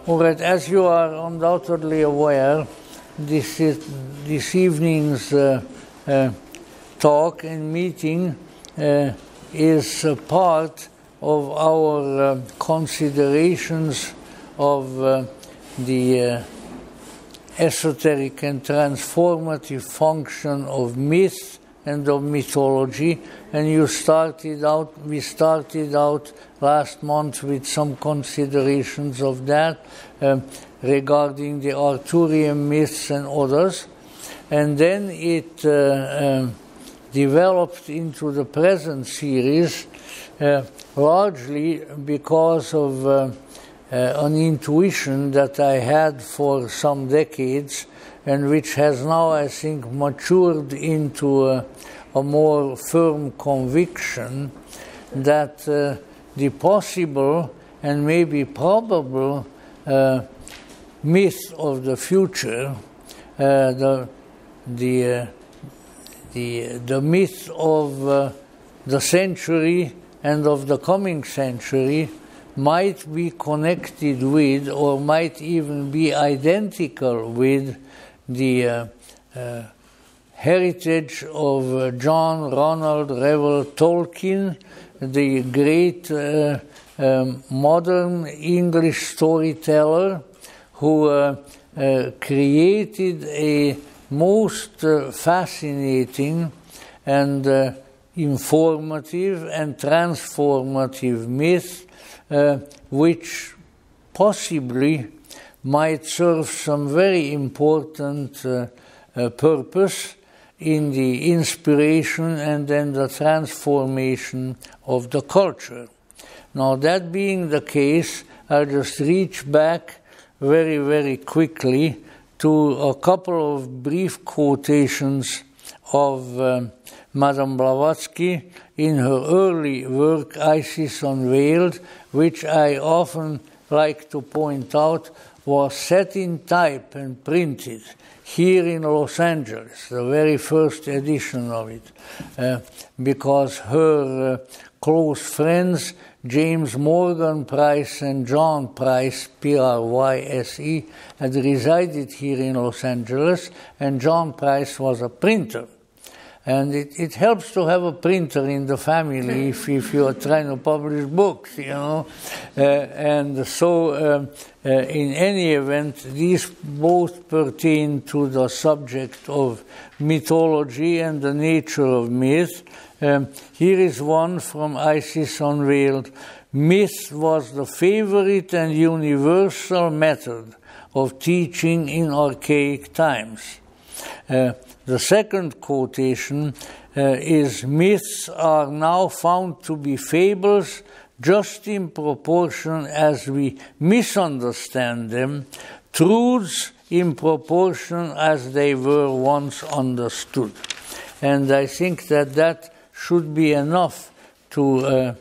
All right, as you are undoubtedly aware, this evening's talk and meeting is a part of our considerations of the esoteric and transformative function of myth and of mythology. And we started out last month with some considerations of that regarding the Arthurian myths and others. And then it developed into the present series largely because of an intuition that I had for some decades and which has now, I think, matured into a more firm conviction that the possible and maybe probable myth of the future, the myth of the century and of the coming century, might be connected with, or might even be identical with, the heritage of John Ronald Reuel Tolkien, the great modern English storyteller who created a most fascinating and informative and transformative myth, which possibly might serve some very important purpose in the inspiration and then the transformation of the culture. Now, that being the case, I'll just reach back very, very quickly to a couple of brief quotations of Madame Blavatsky in her early work, Isis Unveiled, which I often like to point out was set in type and printed here in Los Angeles, the very first edition of it, because her close friends, James Morgan Price and John Price, Pryse, had resided here in Los Angeles, and John Price was a printer. And it helps to have a printer in the family if you are trying to publish books, you know. And so, in any event, these both pertain to the subject of mythology and the nature of myth. Here is one from Isis Unveiled. Myth was the favorite and universal method of teaching in archaic times. The second quotation is, myths are now found to be fables just in proportion as we misunderstand them, truths in proportion as they were once understood. And I think that should be enough to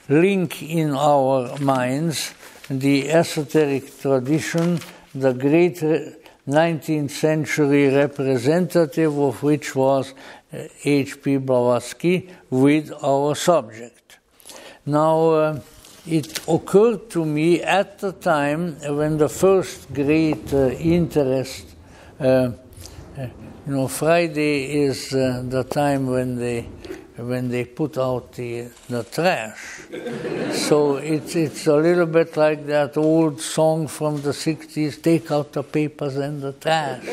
link in our minds the esoteric tradition, the great 19th century representative of which was H.P. Blavatsky, with our subject. Now, it occurred to me at the time when the first great interest, Friday is the time when they put out the trash. So it's a little bit like that old song from the 60s, take out the papers and the trash.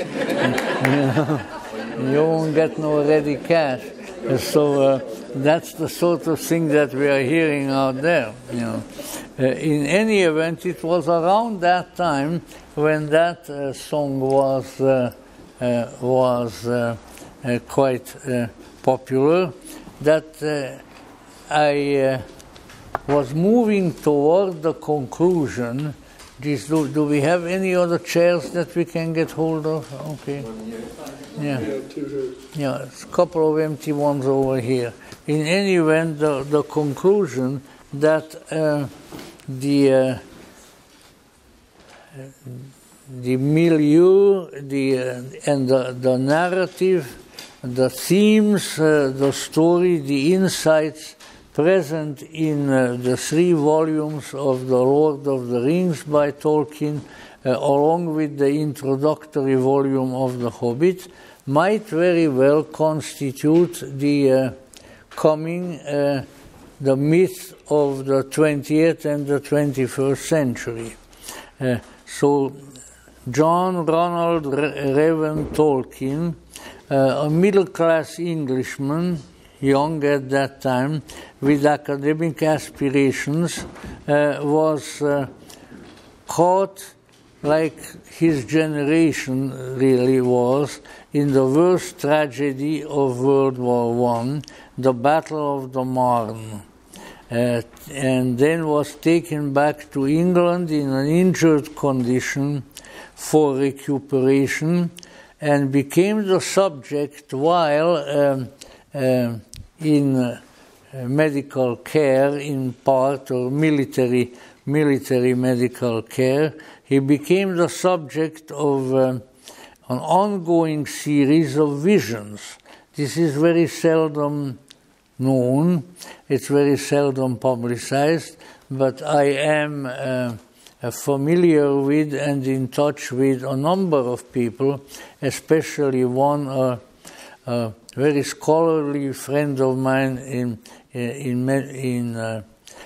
You won't get no ready cash. So that's the sort of thing that we are hearing out there. In any event, it was around that time when that song was quite popular, that I was moving toward the conclusion. Do we have any other chairs that we can get hold of? Okay. Yeah. Yeah, it's a couple of empty ones over here. In any event, the conclusion that the milieu, and the narrative, the themes, the story, the insights present in the 3 volumes of The Lord of the Rings by Tolkien, along with the introductory volume of The Hobbit, might very well constitute the the myth of the 20th and the 21st century. So John Ronald Reuben Tolkien, a middle-class Englishman, young at that time, with academic aspirations, was caught, like his generation really was, in the worst tragedy of World War I, the Battle of the Marne, and then was taken back to England in an injured condition for recuperation, and became the subject while in medical care, in part, or military medical care. He became the subject of an ongoing series of visions. This is very seldom known, it's very seldom publicized, but I am familiar with and in touch with a number of people, especially one, a very scholarly friend of mine in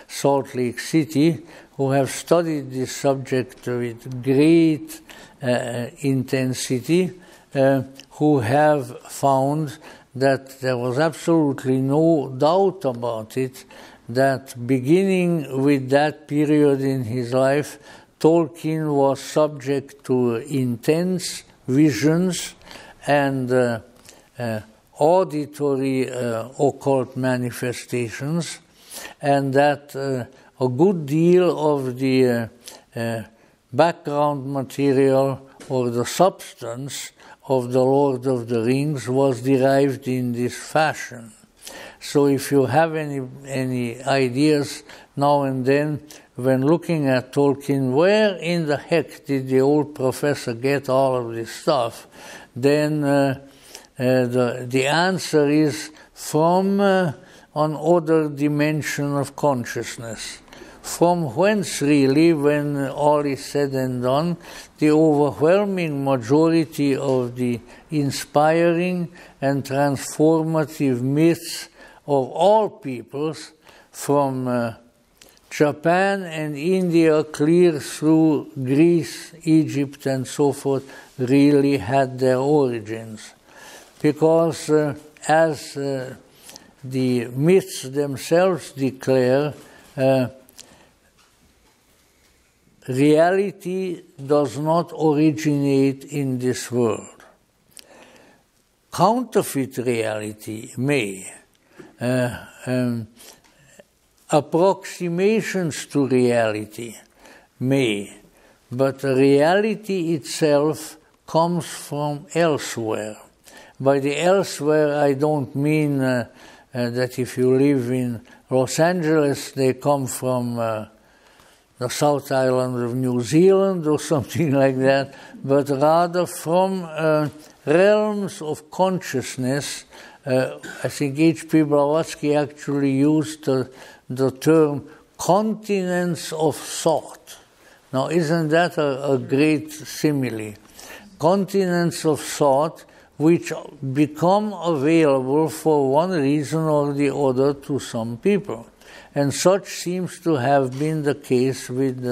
Salt Lake City, who have studied this subject with great intensity, who have found that there was absolutely no doubt about it, that beginning with that period in his life, Tolkien was subject to intense visions and auditory occult manifestations, and that a good deal of the background material or the substance of The Lord of the Rings was derived in this fashion. So if you have any ideas now and then when looking at Tolkien, where in the heck did the old professor get all of this stuff, then the answer is from another dimension of consciousness. From whence really, when all is said and done, the overwhelming majority of the inspiring and transformative myths of all peoples, from Japan and India clear through Greece, Egypt and so forth, really had their origins. Because as the myths themselves declare, reality does not originate in this world. Counterfeit reality may. Approximations to reality may. But reality itself comes from elsewhere. By the elsewhere, I don't mean that if you live in Los Angeles, they come from the South Island of New Zealand or something like that, but rather from realms of consciousness. I think H.P. Blavatsky actually used the term continents of thought. Now, isn't that a great simile? Continents of thought which become available for one reason or the other to some people. And such seems to have been the case with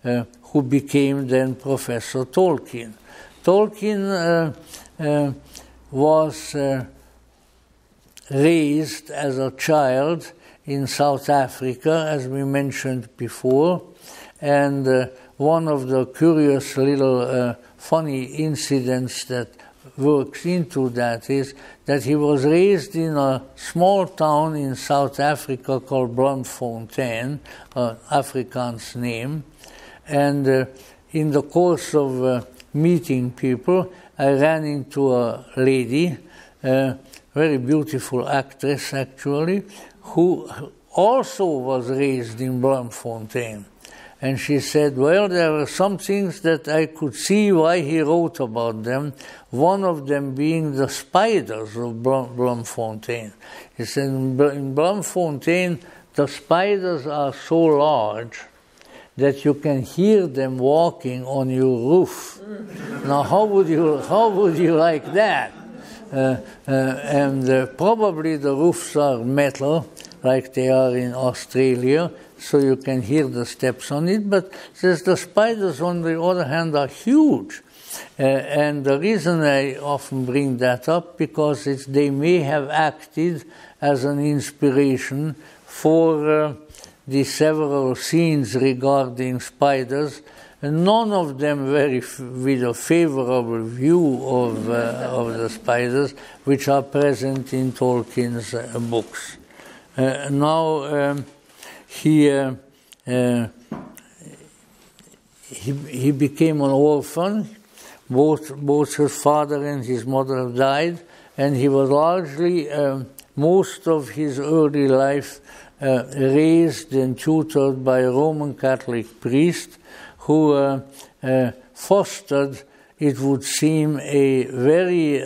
who became then Professor Tolkien. Tolkien was raised as a child in South Africa, as we mentioned before, and one of the curious little funny incidents that works into that is that he was raised in a small town in South Africa called Bloemfontein, an Afrikaans name, and in the course of meeting people, I ran into a lady, very beautiful actress actually, who also was raised in Bloemfontein. and she said, well, there were some things that I could see why he wrote about them, one of them being the spiders of Bloemfontein. He said, in Bloemfontein, the spiders are so large that you can hear them walking on your roof. Now, how would you like that? Probably the roofs are metal, like they are in Australia, so you can hear the steps on it, but the spiders, on the other hand, are huge. And the reason I often bring that up, because they may have acted as an inspiration for the several scenes regarding spiders, and none of them with a favorable view of the spiders, which are present in Tolkien's books. Now, he became an orphan. Both his father and his mother have died, and he was largely, most of his early life, raised and tutored by a Roman Catholic priest who fostered, it would seem, a very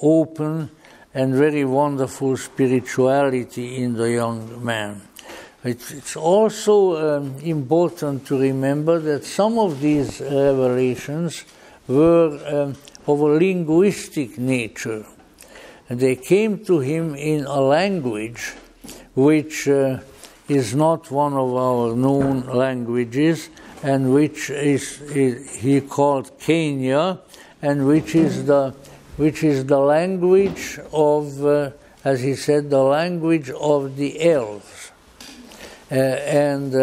open and very wonderful spirituality in the young man. It's also important to remember that some of these revelations were of a linguistic nature. And they came to him in a language which is not one of our known languages, and which he called Kenya, and which is the language of, as he said, the language of the elves. And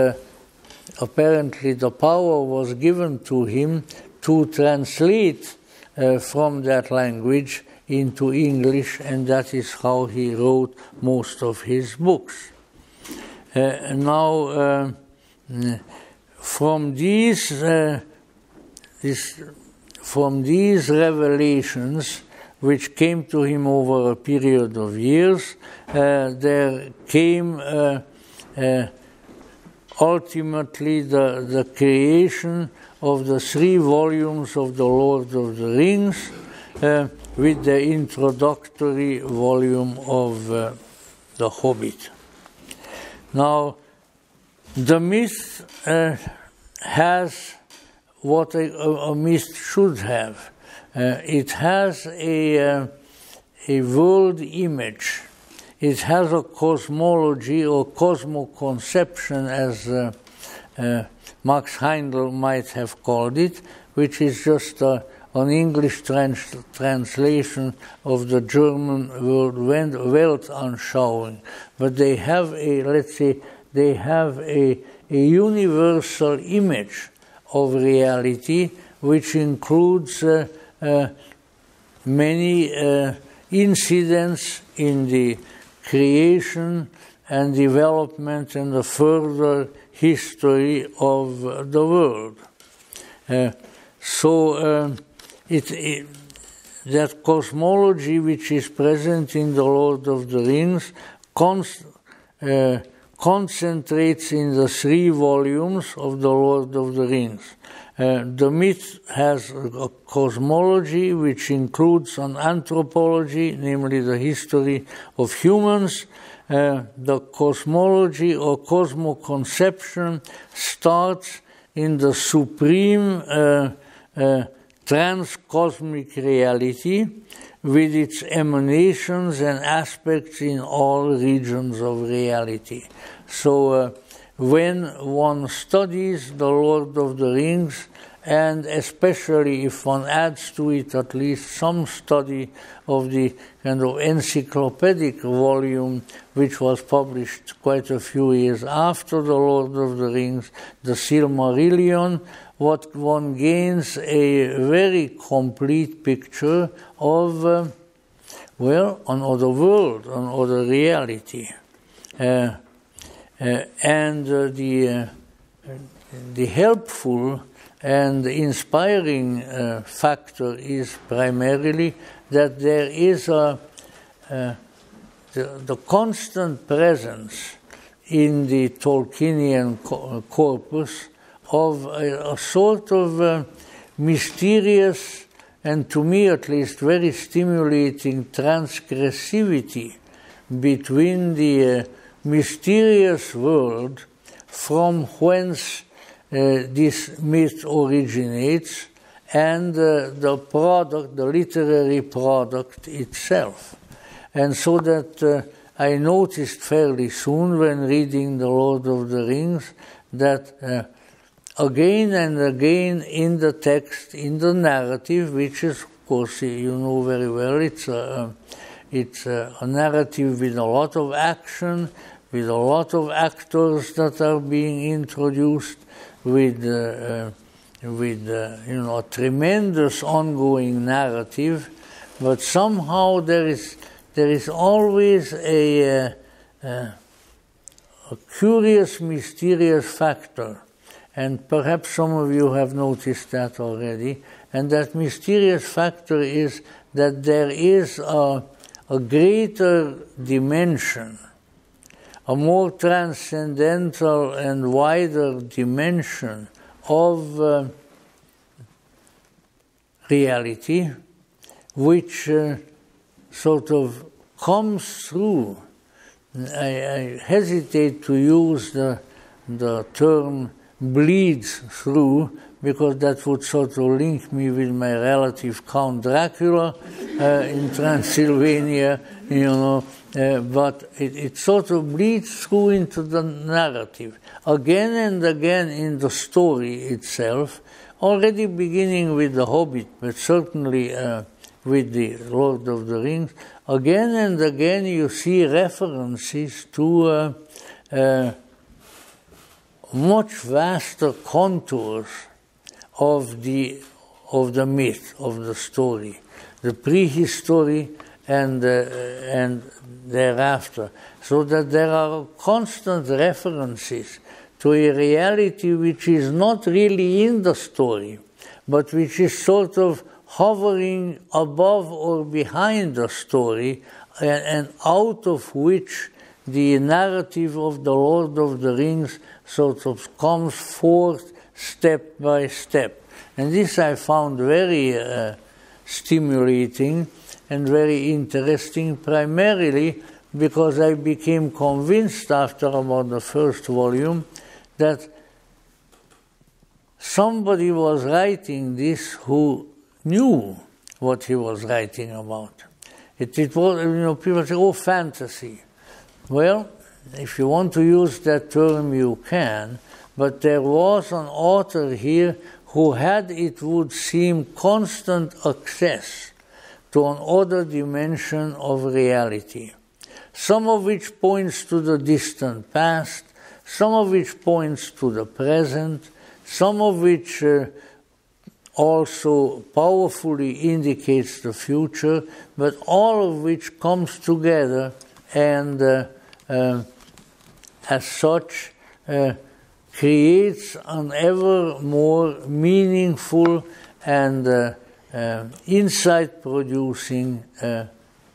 apparently the power was given to him to translate from that language into English, and that is how he wrote most of his books. Now, from these revelations, which came to him over a period of years, there came ultimately the creation of the 3 volumes of the Lord of the Rings, with the introductory volume of The Hobbit. Now, the myth has what a myth should have. It has a world image. It has a cosmology or cosmoconception, as Max Heindel might have called it, which is just an English translation of the German word Weltanschauung. But they have a universal image of reality, which includes many incidents in the creation and development and the further history of the world. That cosmology which is present in the Lord of the Rings concentrates in the 3 volumes of the Lord of the Rings. The myth has a cosmology which includes an anthropology, namely the history of humans. The cosmology or cosmoconception starts in the supreme transcosmic reality, with its emanations and aspects in all regions of reality. So when one studies the Lord of the Rings, and especially if one adds to it at least some study of the kind of encyclopedic volume which was published quite a few years after the Lord of the Rings, the Silmarillion, what one gains a very complete picture of, another world, another reality. And the helpful and inspiring factor is primarily that there is the constant presence in the Tolkienian corpus of a sort of mysterious and, to me at least, very stimulating transgressivity between the mysterious world from whence this myth originates and the product, the literary product itself. And so that I noticed fairly soon when reading The Lord of the Rings that again and again in the text, in the narrative, which is, of course, you know very well, it's a narrative with a lot of action, with a lot of actors that are being introduced, with a tremendous ongoing narrative, but somehow there is always a curious, mysterious factor, and perhaps some of you have noticed that already, and that mysterious factor is that there is a greater dimension, a more transcendental and wider dimension of reality, which sort of comes through. I hesitate to use the term bleeds through, because that would sort of link me with my relative Count Dracula in Transylvania, but it sort of bleeds through into the narrative. Again and again in the story itself, already beginning with The Hobbit, but certainly with The Lord of the Rings, again and again you see references to much vaster contours of the myth, of the story, the prehistory and thereafter, so that there are constant references to a reality which is not really in the story, but which is sort of hovering above or behind the story, and out of which the narrative of the Lord of the Rings sort of comes forth step by step. And this I found very stimulating and very interesting, primarily because I became convinced after about the first volume that somebody was writing this who knew what he was writing about. It was, people say, oh, fantasy. Well, if you want to use that term, you can, but there was an author here who had, it would seem, constant access to another dimension of reality, some of which points to the distant past, some of which points to the present, some of which also powerfully indicates the future, but all of which comes together and as such creates an ever more meaningful and insight-producing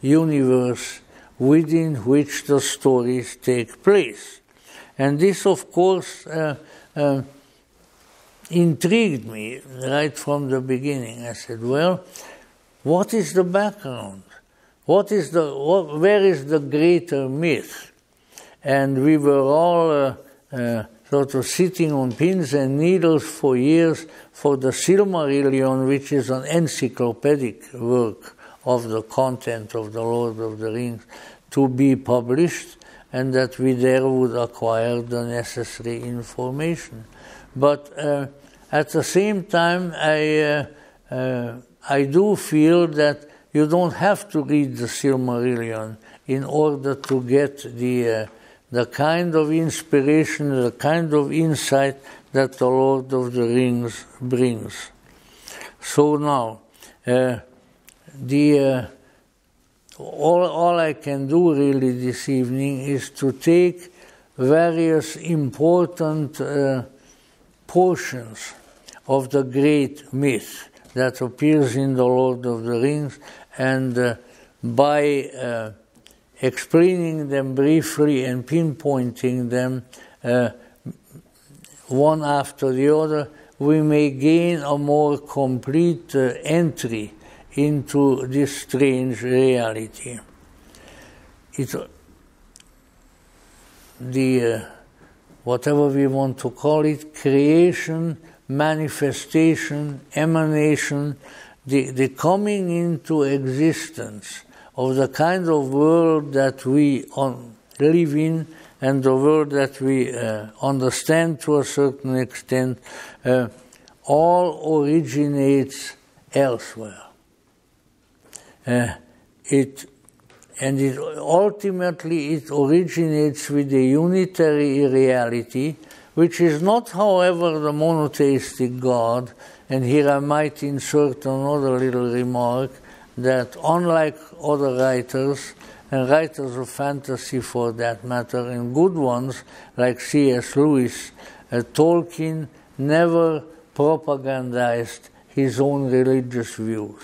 universe within which the stories take place. And this, of course, intrigued me right from the beginning. I said, well, what is the background? Where is the greater myth? And we were all sort of sitting on pins and needles for years for the Silmarillion, which is an encyclopedic work of the content of the Lord of the Rings, to be published, and that we there would acquire the necessary information. But at the same time, I do feel that you don't have to read the Silmarillion in order to get the kind of inspiration, the kind of insight that the Lord of the Rings brings. So now, all I can do really this evening is to take various important portions of the great myth that appears in the Lord of the Rings, and by explaining them briefly and pinpointing them one after the other, we may gain a more complete entry into this strange reality. Whatever we want to call it, creation, manifestation, emanation, the coming into existence of the kind of world that we live in and the world that we understand to a certain extent, all originates elsewhere. Ultimately it originates with a unitary reality, which is not, however, the monotheistic God. And here I might insert another little remark, that unlike other writers, and writers of fantasy for that matter, and good ones like C.S. Lewis, Tolkien never propagandized his own religious views.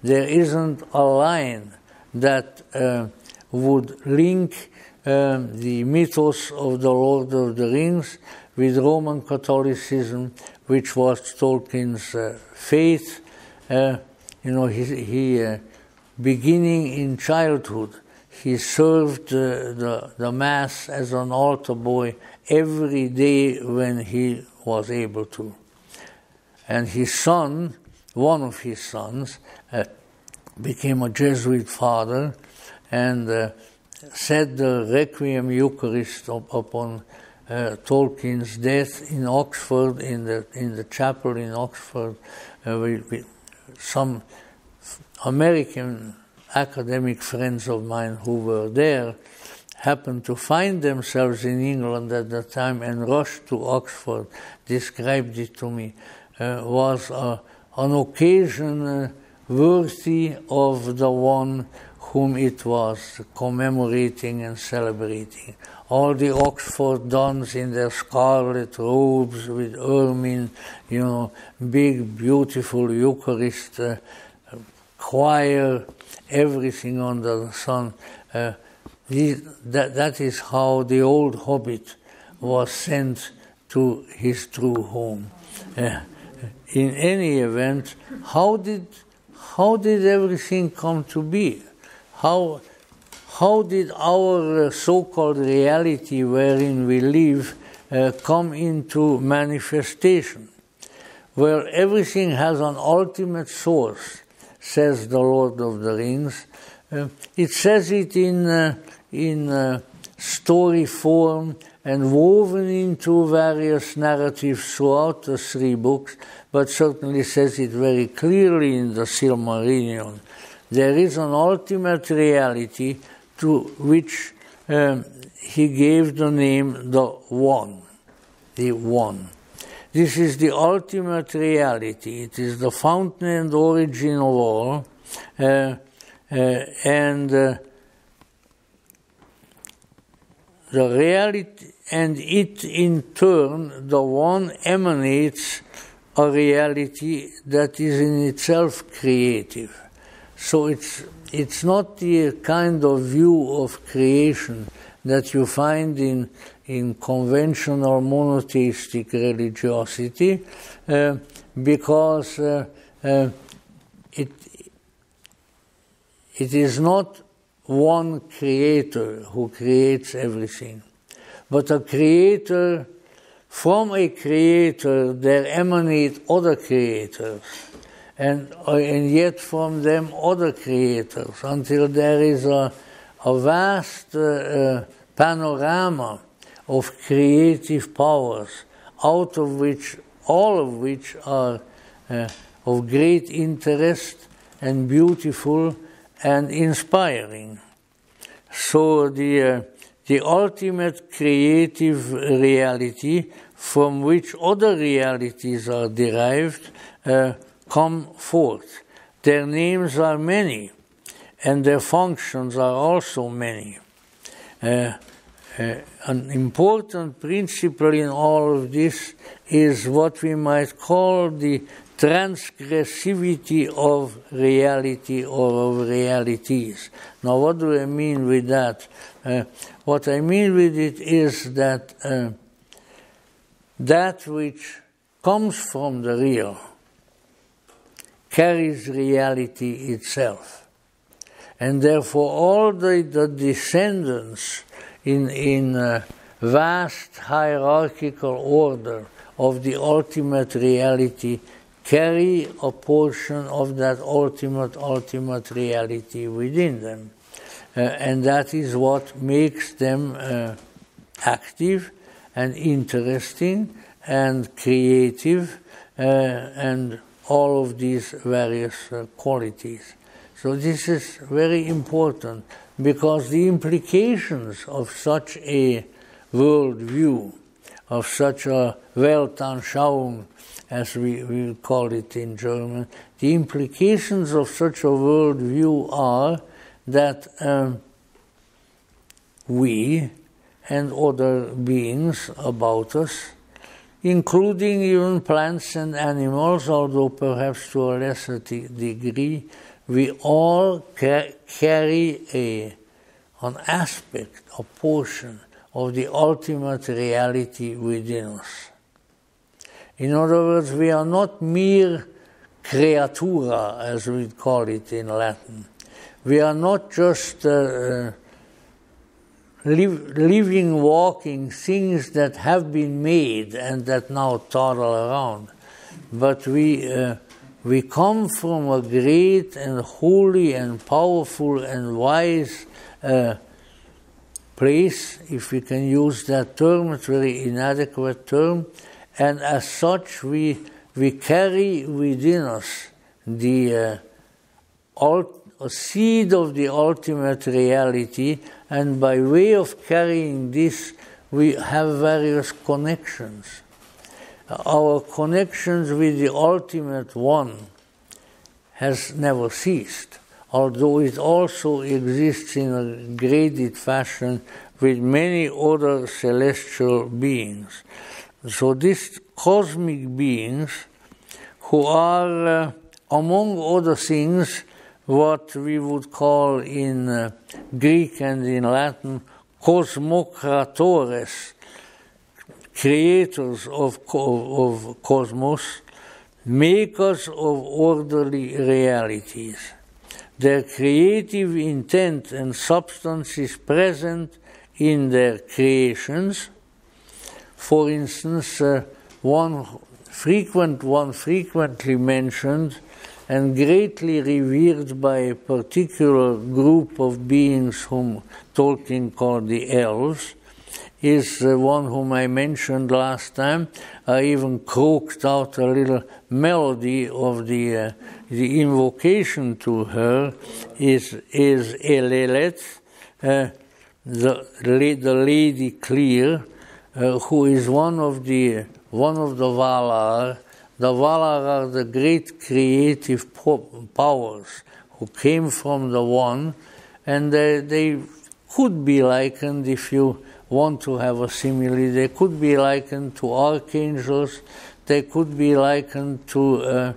There isn't a line that would link the mythos of the Lord of the Rings with Roman Catholicism, which was Tolkien's faith. He beginning in childhood, he served the Mass as an altar boy every day when he was able to. And his son, one of his sons, became a Jesuit father and said the Requiem Eucharist upon Tolkien's death in Oxford, in the chapel in Oxford, with some American academic friends of mine who were there happened to find themselves in England at the time and rushed to Oxford, described it to me, was an occasion worthy of the one whom it was commemorating and celebrating. All the Oxford dons in their scarlet robes with ermine, big, beautiful Eucharist, choir, everything under the sun. That is how the old hobbit was sent to his true home. In any event, how did everything come to be? How did our so-called reality wherein we live come into manifestation? Well, everything has an ultimate source, says the Lord of the Rings. It says it in story form and woven into various narratives throughout the three books, but certainly says it very clearly in the Silmarillion. There is an ultimate reality to which he gave the name the One. The One. This is the ultimate reality. It is the fountain and origin of all, and the reality, and it in turn, the One emanates a reality that is in itself creative. So it's not the kind of view of creation that you find in conventional monotheistic religiosity, because it is not one creator who creates everything, but a creator. From a creator there emanate other creators, and yet from them other creators, until there is a vast panorama of creative powers, all of which are of great interest and beautiful and inspiring. So the ultimate creative reality from which other realities are derived come forth. Their names are many, and their functions are also many. An important principle in all of this is what we might call the transgressivity of reality or of realities. Now, what do I mean with that? What I mean with it is that that which comes from the real carries reality itself. And therefore all the descendants in vast hierarchical order of the ultimate reality carry a portion of that ultimate reality within them. And that is what makes them active and interesting and creative and all of these various qualities. So this is very important because the implications of such a worldview, of such a Weltanschauung, as we call it in German, the implications of such a worldview are that we and other beings about us, including even plants and animals, although perhaps to a lesser degree, we all carry an aspect, a portion of the ultimate reality within us. In other words, we are not mere creatura, as we call it in Latin. We are not just living, walking things that have been made and that now toddle around. But we come from a great and holy and powerful and wise place, if we can use that term. It's a very inadequate term. And as such, we carry within us the a seed of the ultimate reality, and by way of carrying this, we have various connections. Our connections with the ultimate one has never ceased, although it also exists in a graded fashion with many other celestial beings. So these cosmic beings, who are, among other things, what we would call in Greek and in Latin cosmocratores, creators of cosmos, makers of orderly realities. Their creative intent and substance is present in their creations. For instance, one frequently mentioned and greatly revered by a particular group of beings whom Tolkien called the elves is one whom I mentioned last time. I even croaked out a little melody of the invocation to her is Elelet, the Lady Clear, who is one of the Valar. The Valar are the great creative powers who came from the One, and they could be likened, if you want to have a simile, they could be likened to archangels, they could be likened to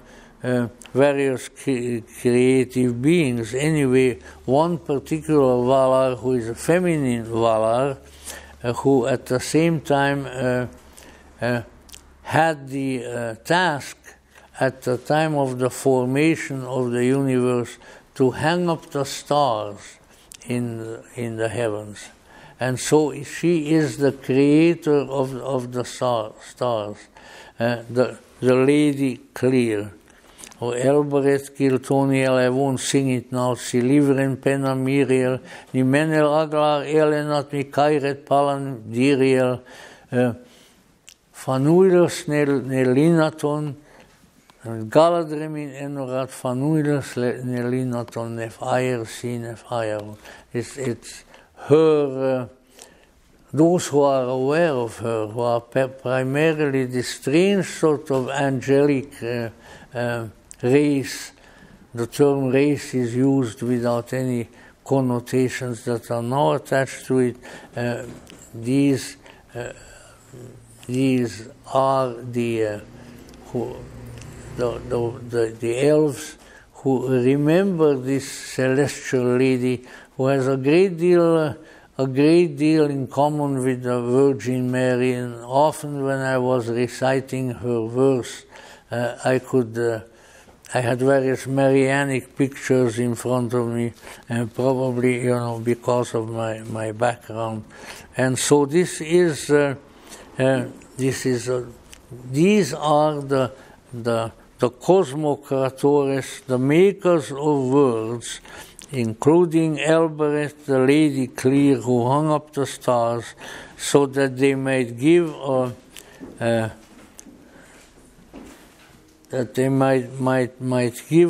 various creative beings. Anyway, one particular Valar, who is a feminine Valar, who at the same time had the task at the time of the formation of the universe to hang up the stars in the heavens. And so she is the creator of the stars, the Lady Clear. O Elberet Kiltoniel, I won't sing it now, si livren pena miriel, ni menel aglar elenat mi kairet palan diriel, fanuilos nelinaton, galadremin enorat fanuilos nelinaton nef ayer si nef ayer. It's her, those who are aware of her, who are primarily the strange sort of angelic race. The term race is used without any connotations that are now attached to it. These are the the elves who remember this celestial lady who has a great deal in common with the Virgin Mary, and often when I was reciting her verse, I had various Marianic pictures in front of me, and probably, because of my background. And so these are the cosmocratores, the makers of worlds, including Elbereth, the Lady Clear, who hung up the stars, so that they might give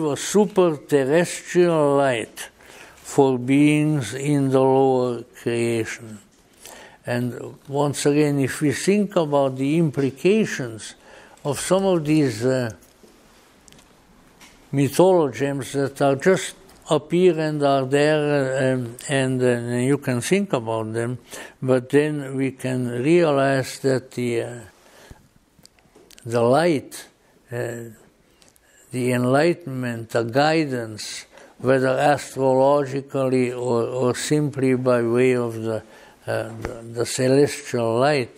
a super terrestrial light for beings in the lower creation. And once again, if we think about the implications of some of these mythologems that are just appear and are there, and you can think about them, but then we can realize that the light, the enlightenment, the guidance, whether astrologically or simply by way of the celestial light,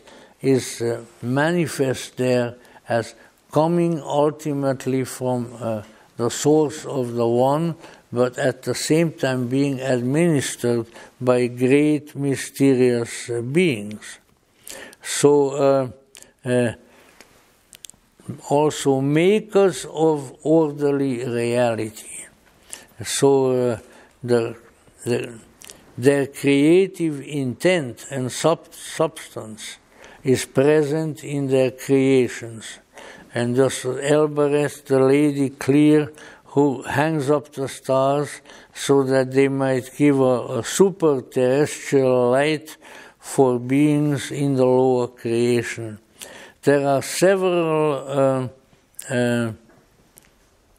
is manifest there as coming ultimately from the source of the One, but at the same time being administered by great mysterious beings. So also makers of orderly reality. So their creative intent and substance is present in their creations. And thus Elbereth, the Lady Clear, who hangs up the stars so that they might give a super terrestrial light for beings in the lower creation. There are several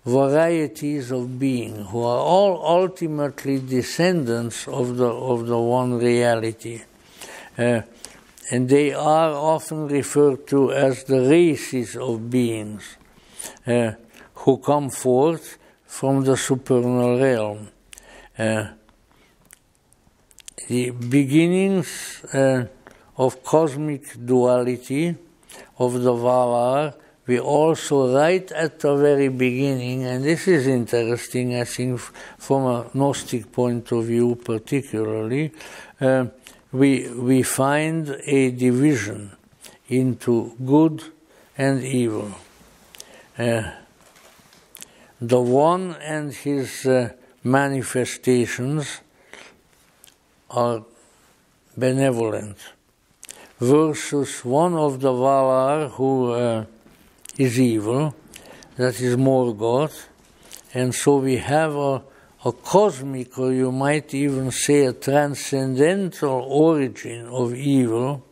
varieties of being who are all ultimately descendants of the one reality. And they are often referred to as the races of beings who come forth from the supernal realm. The beginnings of cosmic duality of the Valar, we also right at the very beginning, and this is interesting, I think, from a Gnostic point of view particularly, we find a division into good and evil. The One and his manifestations are benevolent, versus one of the Valar who is evil, that is Morgoth. And so we have a cosmic, or you might even say a transcendental origin of evil,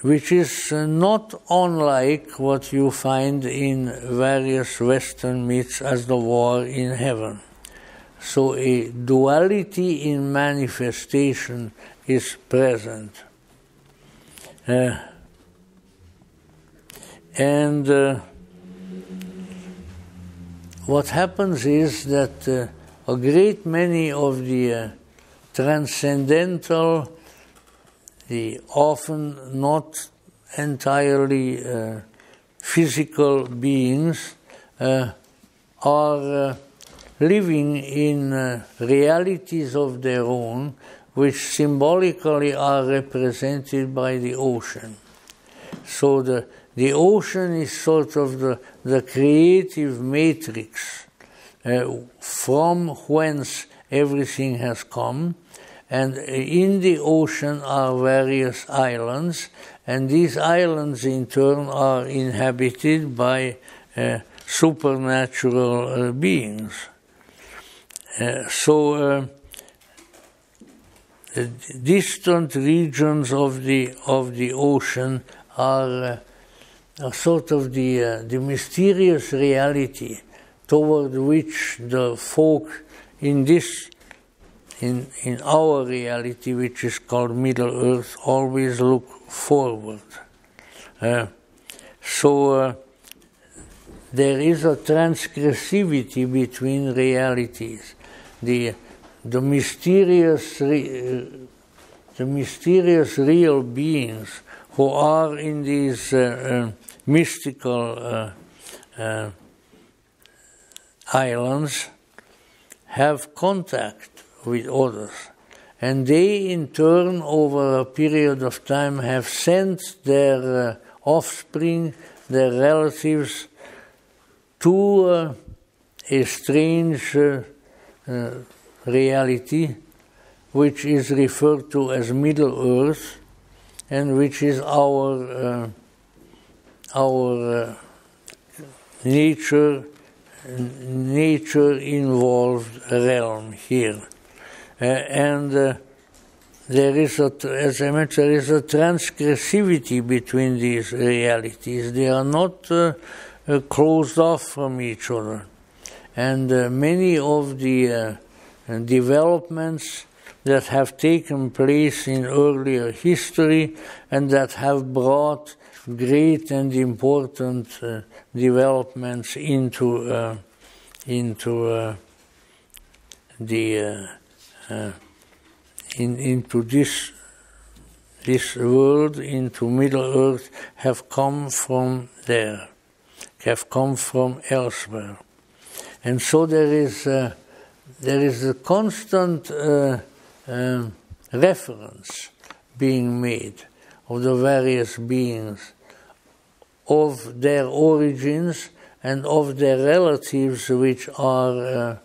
which is not unlike what you find in various Western myths as the war in heaven. So a duality in manifestation is present. And what happens is that a great many of the transcendental, the often not entirely physical beings are living in realities of their own, which symbolically are represented by the ocean. So the ocean is sort of the creative matrix from whence everything has come, and in the ocean are various islands, and these islands in turn are inhabited by supernatural beings. So distant regions of the ocean are sort of the mysterious reality toward which the folk in our reality, which is called Middle Earth, always look forward. So there is a transgressivity between realities. The mysterious real beings who are in these mystical islands have contact with others, and they in turn over a period of time have sent their offspring, their relatives, to a strange reality which is referred to as Middle Earth, and which is our nature involved realm here, and there is as I mentioned, there is a transgressivity between these realities. They are not closed off from each other, and many of the developments that have taken place in earlier history and that have brought great and important developments into this world, into Middle Earth, have come from there, have come from elsewhere, and so there is a constant reference being made of the various beings, of their origins and of their relatives which are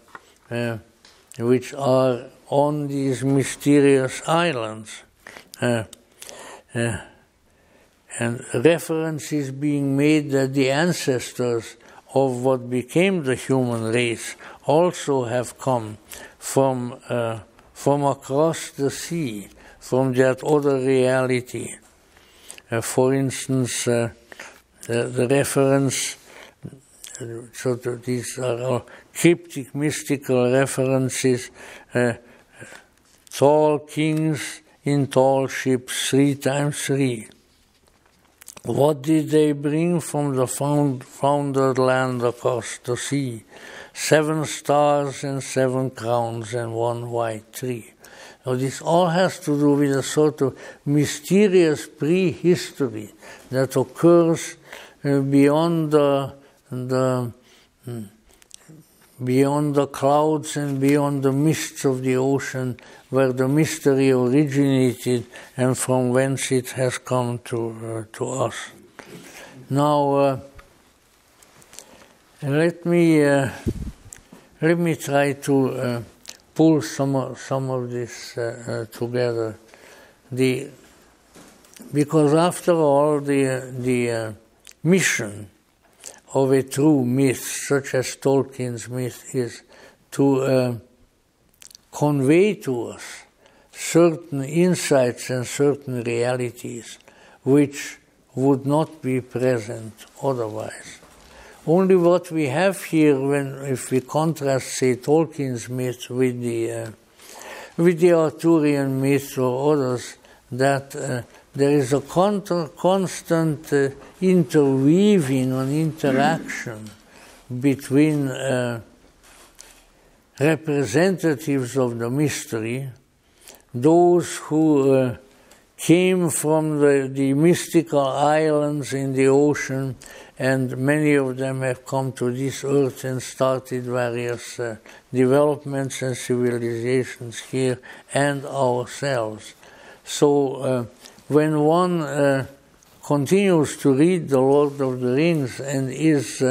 on these mysterious islands, and reference is being made that the ancestors of what became the human race also have come from across the sea, from that other reality. For instance, the reference, so these are all cryptic mystical references, tall kings in tall ships 3 times 3. What did they bring from the foundered land across the sea? 7 stars and 7 crowns and 1 white tree. Now this all has to do with a sort of mysterious prehistory that occurs beyond the clouds and beyond the mists of the ocean, where the mystery originated and from whence it has come to us. Now, let me try to pull some of this together. Because after all, the mission of a true myth, such as Tolkien's myth, is to convey to us certain insights and certain realities which would not be present otherwise. Only what we have here, if we contrast, say, Tolkien's myth with the Arthurian myth or others, that there is a constant interweaving and interaction between representatives of the mystery, those who came from the mystical islands in the ocean, and many of them have come to this earth and started various developments and civilizations here, and ourselves. So when one continues to read The Lord of the Rings and is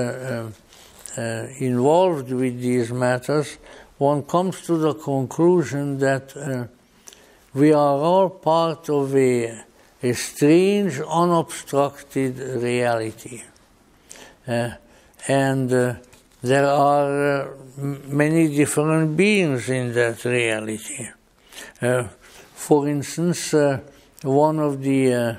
involved with these matters, one comes to the conclusion that we are all part of a strange, unobstructed reality. And there are many different beings in that reality. For instance, one of the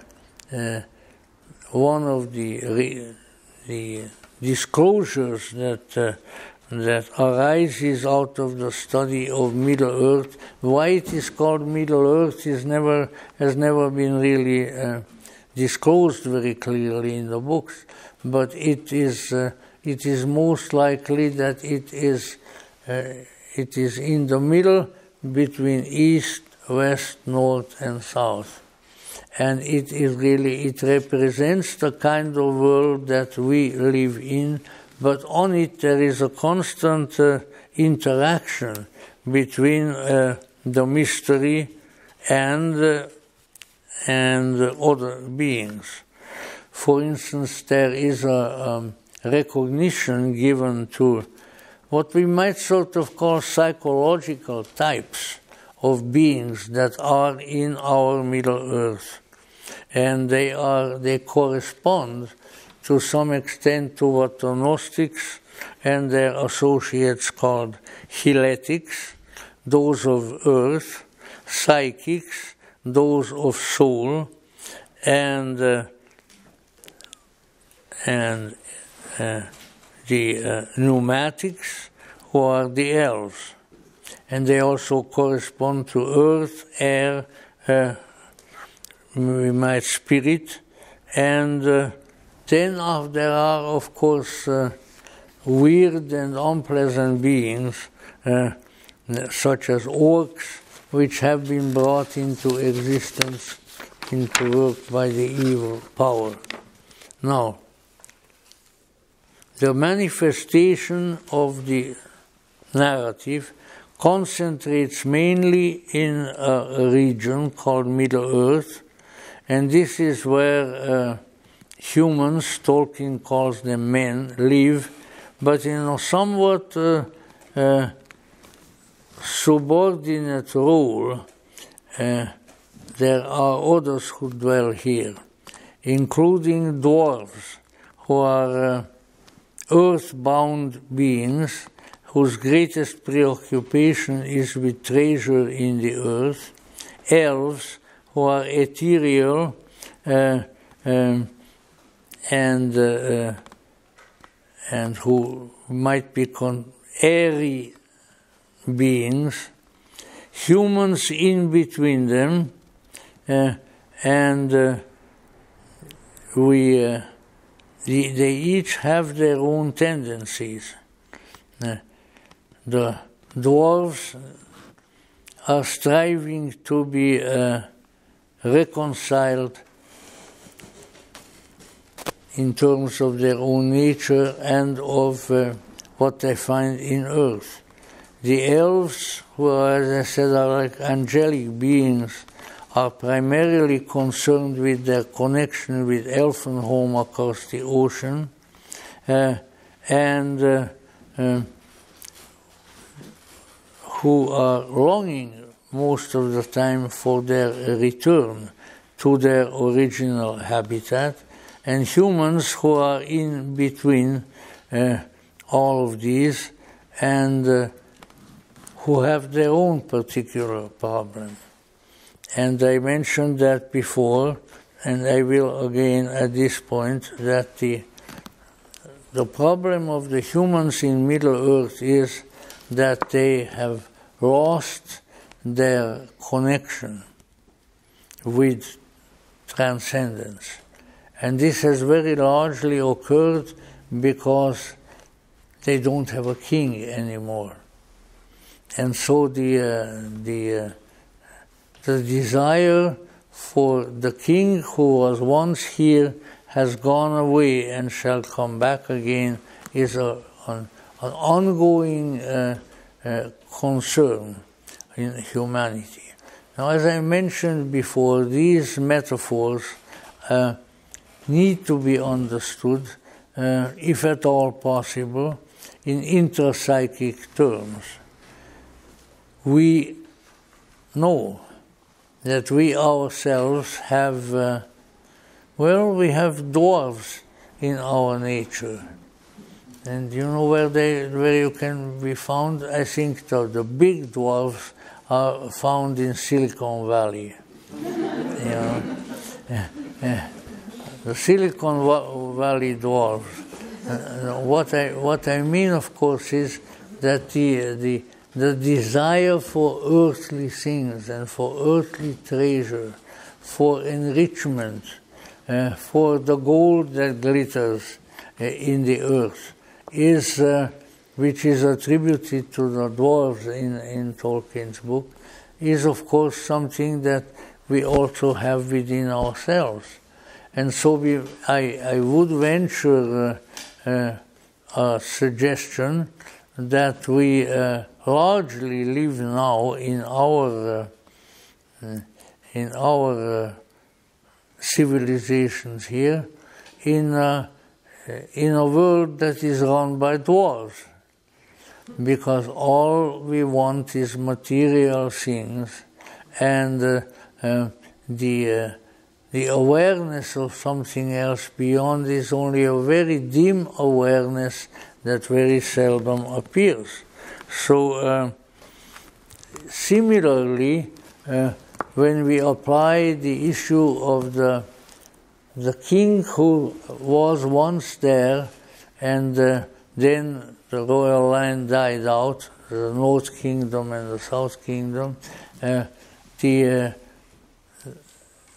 disclosures that arises out of the study of Middle Earth. Why it is called Middle Earth has never been really disclosed very clearly in the books, but it is it is most likely that it is in the middle between east, west, north, and south. And it represents the kind of world that we live in, but on it there is a constant interaction between the mystery and other beings. For instance, there is a recognition given to what we might sort of call psychological types of beings that are in our Middle Earth. And they correspond to some extent to what the Gnostics and their associates called Heletics, those of earth, psychics, those of soul, and the pneumatics, who are the elves. And they also correspond to earth, air, we might spirit, and then there are, of course, weird and unpleasant beings, such as orcs, which have been brought into existence, into work by the evil power. Now, the manifestation of the narrative concentrates mainly in a region called Middle Earth, and this is where humans, Tolkien calls them men, live, but in a somewhat subordinate role. There are others who dwell here, including dwarves, who are earthbound beings whose greatest preoccupation is with treasure in the earth, elves, who are ethereal and who might be airy beings, humans in between them, and they each have their own tendencies. The dwarves are striving to be reconciled in terms of their own nature and of what they find in earth. The elves, who, as I said, are like angelic beings, are primarily concerned with their connection with elfin home across the ocean, and who are longing most of the time for their return to their original habitat, and humans who are in between all of these and who have their own particular problem. And I mentioned that before, and I will again at this point, that the problem of the humans in Middle Earth is that they have lost their connection with transcendence. And this has very largely occurred because they don't have a king anymore. And so the desire for the king who was once here has gone away and shall come back again is an ongoing concern in humanity. Now, as I mentioned before, these metaphors need to be understood, if at all possible, in intrapsychic terms. We know that we ourselves have, we have dwarves in our nature. And you know where you can be found? I think the big dwarves are found in Silicon Valley. You know, the Silicon Valley dwarves. What I mean, of course, is that the desire for earthly things and for earthly treasure, for enrichment, for the gold that glitters in the earth, is, which is attributed to the dwarves in Tolkien's book, is of course something that we also have within ourselves. And so I would venture a suggestion that we largely live now in our civilizations here in a world that is run by dwarves, because all we want is material things, and the awareness of something else beyond is only a very dim awareness that very seldom appears. So similarly, when we apply the issue of the king who was once there, and then the royal line died out, the North Kingdom and the South Kingdom,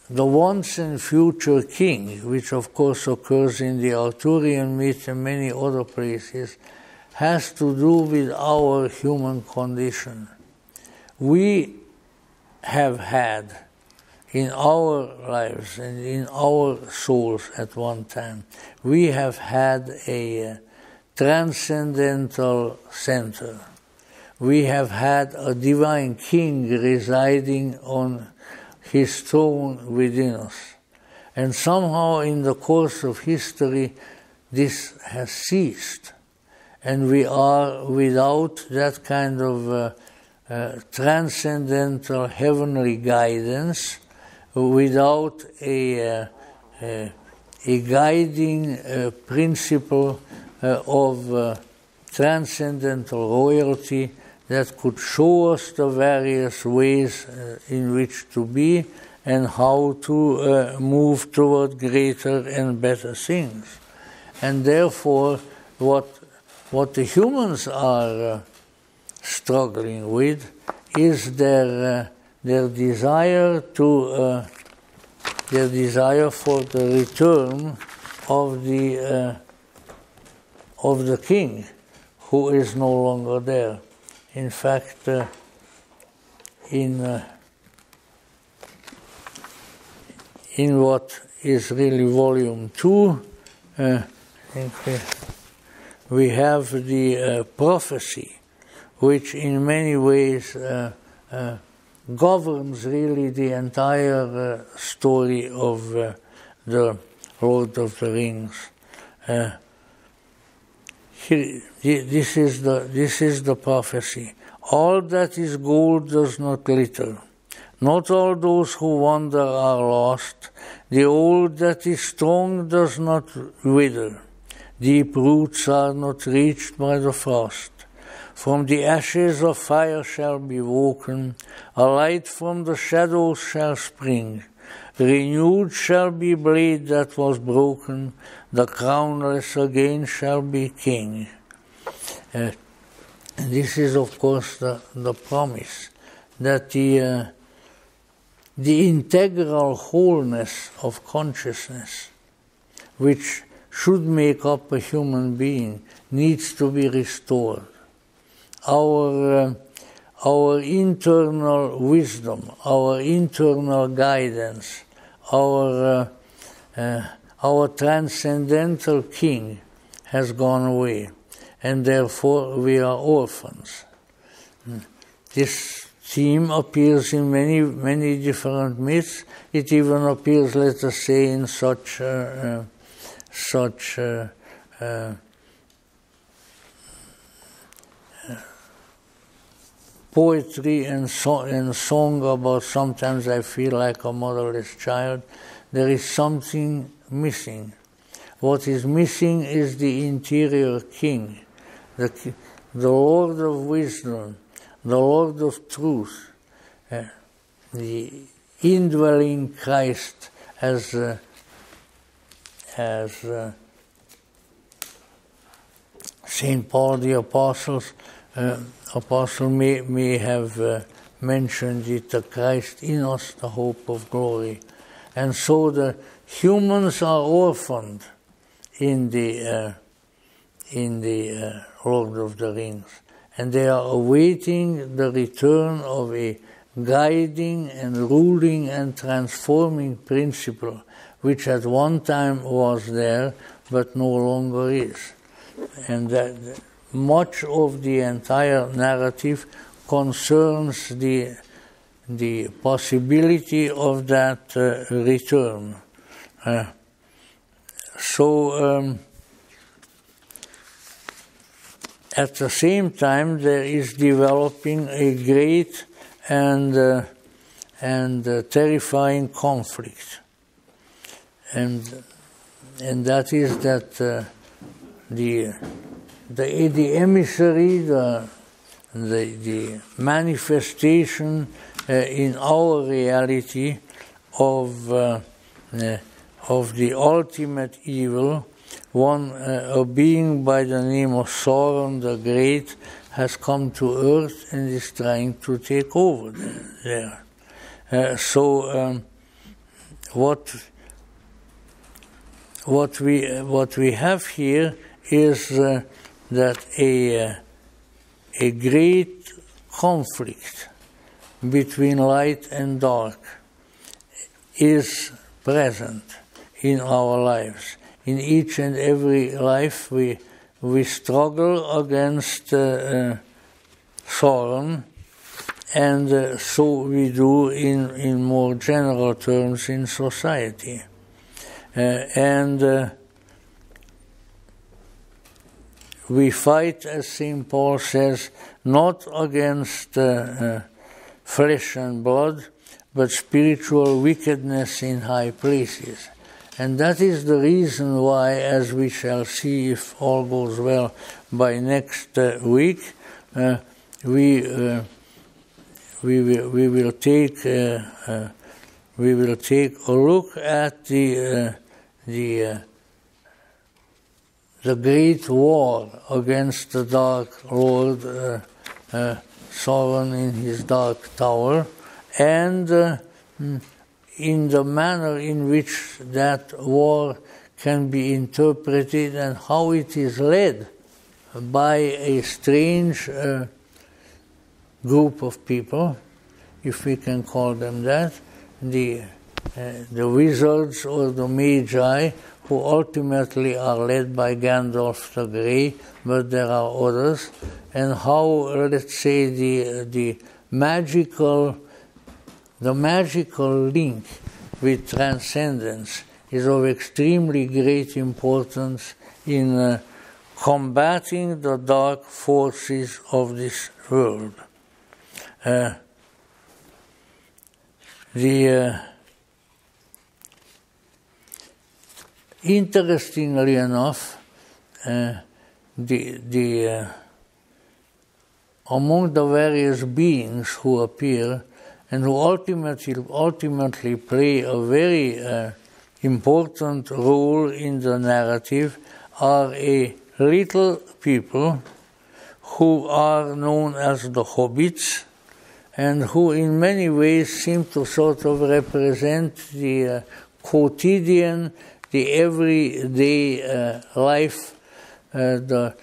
the once and future king, which of course occurs in the Arthurian myth and many other places, has to do with our human condition. We have had in our lives and in our souls at one time, we have had a transcendental center. We have had a divine king residing on his throne within us. And somehow in the course of history, this has ceased. And we are without that kind of transcendental heavenly guidance, without a guiding principle of transcendental royalty that could show us the various ways in which to be and how to move toward greater and better things. And therefore, what the humans are struggling with is their desire to their desire for the return of the king, who is no longer there. In fact, in what is really volume 2, I think we have the prophecy, which in many ways governs really the entire story of the Lord of the Rings. This is the prophecy. All that is gold does not glitter. Not all those who wander are lost. The old that is strong does not wither. Deep roots are not reached by the frost. From the ashes of fire shall be woken. A light from the shadows shall spring. Renewed shall be blade that was broken, the crownless again shall be king. This is, of course, the promise that the integral wholeness of consciousness, which should make up a human being, needs to be restored. Our internal wisdom, our internal guidance, our transcendental king has gone away, and therefore we are orphans. This theme appears in many different myths. It even appears, let us say, in such poetry and song about sometimes I feel like a motherless child. There is something missing. What is missing is the interior king, the Lord of wisdom, the Lord of truth, the indwelling Christ, as Saint Paul the Apostle may have mentioned it, the Christ in us, the hope of glory. And so the humans are orphaned in the in the Lord of the Rings. And they are awaiting the return of a guiding and ruling and transforming principle, which at one time was there, but no longer is. And that much of the entire narrative concerns the possibility of that return. At the same time, there is developing a great and terrifying conflict, and that is that the emissary, the manifestation in our reality of the ultimate evil, a being by the name of Sauron the Great, has come to Earth and is trying to take over there. What we have here is that a great conflict between light and dark is present in our lives. In each and every life we struggle against Sauron, and so we do in more general terms in society. We fight, as St. Paul says, not against flesh and blood, but spiritual wickedness in high places. And that is the reason why, as we shall see if all goes well by next week, we will take a look at the great war against the Dark Lord Sauron in his Dark Tower, and in the manner in which that war can be interpreted and how it is led by a strange group of people, if we can call them that, the wizards or the magi, who ultimately are led by Gandalf the Grey, but there are others, and how, let's say, the magical link with transcendence is of extremely great importance in combating the dark forces of this world. Interestingly enough, among the various beings who appear and who ultimately play a very important role in the narrative are a little people who are known as the hobbits, and who in many ways seem to sort of represent the quotidian, the everyday life, the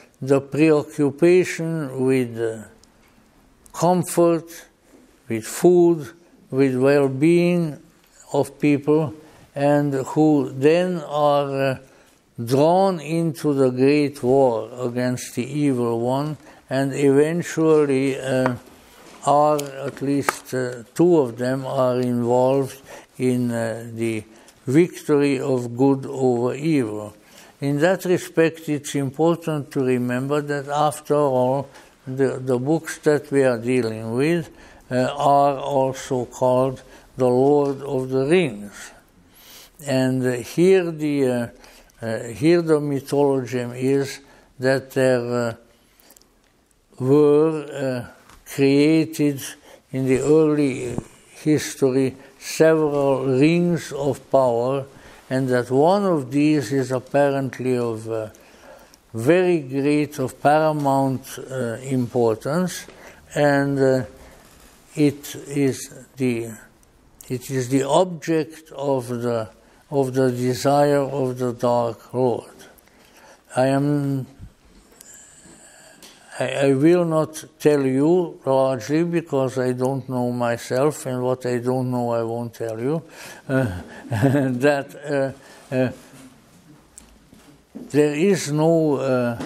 preoccupation with comfort, with food, with well-being of people, and who then are drawn into the great war against the evil one, and eventually are, at least two of them, are involved in the victory of good over evil. In that respect, it's important to remember that after all, the books that we are dealing with are also called the Lord of the Rings. And here the mythology is that there were created in the early history several rings of power, and that one of these is apparently of very great, of paramount importance, and it is the object of the desire of the Dark Lord. I am I will not tell you largely because I don't know myself, and what I don't know I won't tell you, that there is no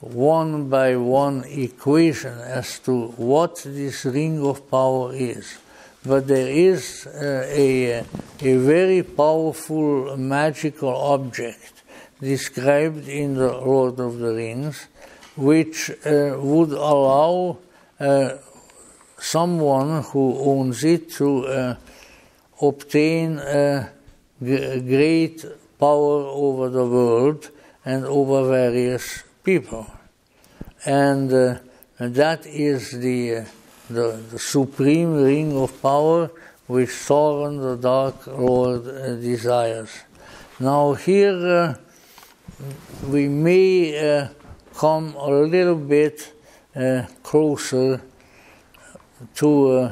one-by-one equation as to what this ring of power is. But there is a very powerful magical object described in the Lord of the Rings, which would allow someone who owns it to obtain great power over the world and over various people. And that is the supreme ring of power which Sauron, the Dark Lord, desires. Now here we may come a little bit closer to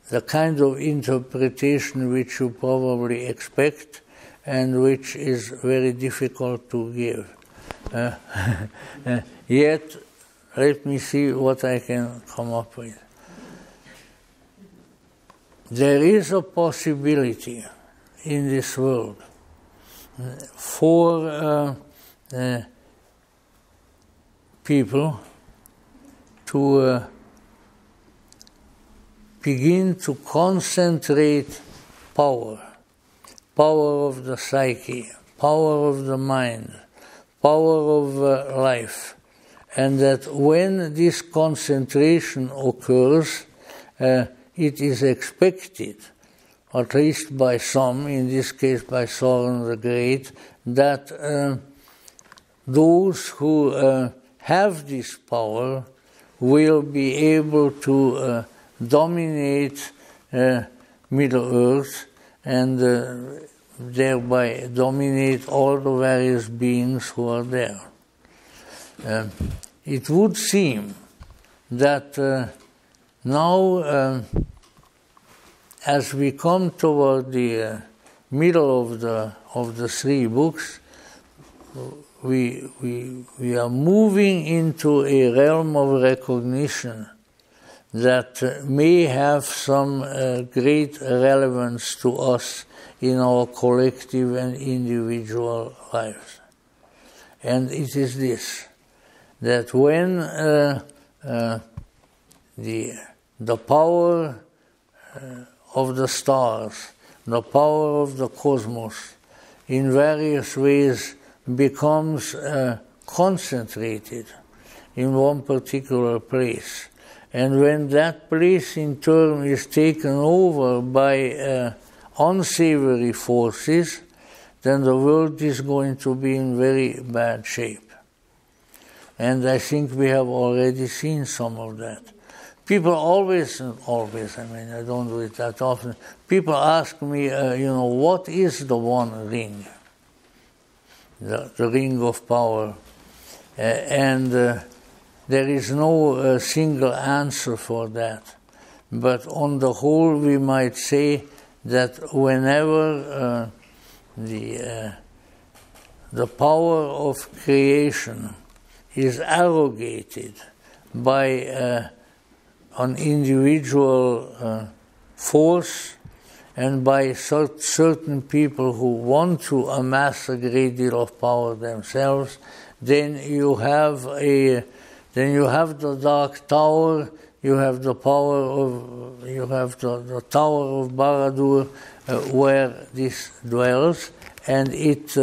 the kind of interpretation which you probably expect and which is very difficult to give. Yet, let me see what I can come up with. There is a possibility in this world for people to begin to concentrate power of the psyche, power of the mind, power of life, and that when this concentration occurs, it is expected, at least by some, in this case by Sauron the Great, that those who have this power will be able to dominate Middle-earth and thereby dominate all the various beings who are there. It would seem that now, as we come toward the middle of the three books, we are moving into a realm of recognition that may have some great relevance to us in our collective and individual lives. And it is this, that when the power of the stars, the power of the cosmos, in various ways becomes concentrated in one particular place, and when that place in turn is taken over by unsavory forces, then the world is going to be in very bad shape. And I think we have already seen some of that. People always, I mean, I don't do it that often, people ask me, what is the one ring? The ring of power. And there is no single answer for that. But on the whole, we might say that whenever the power of creation is arrogated by an individual force and by certain people who want to amass a great deal of power themselves, then you have the Dark Tower, you have the the Tower of Barad-dûr where this dwells, and it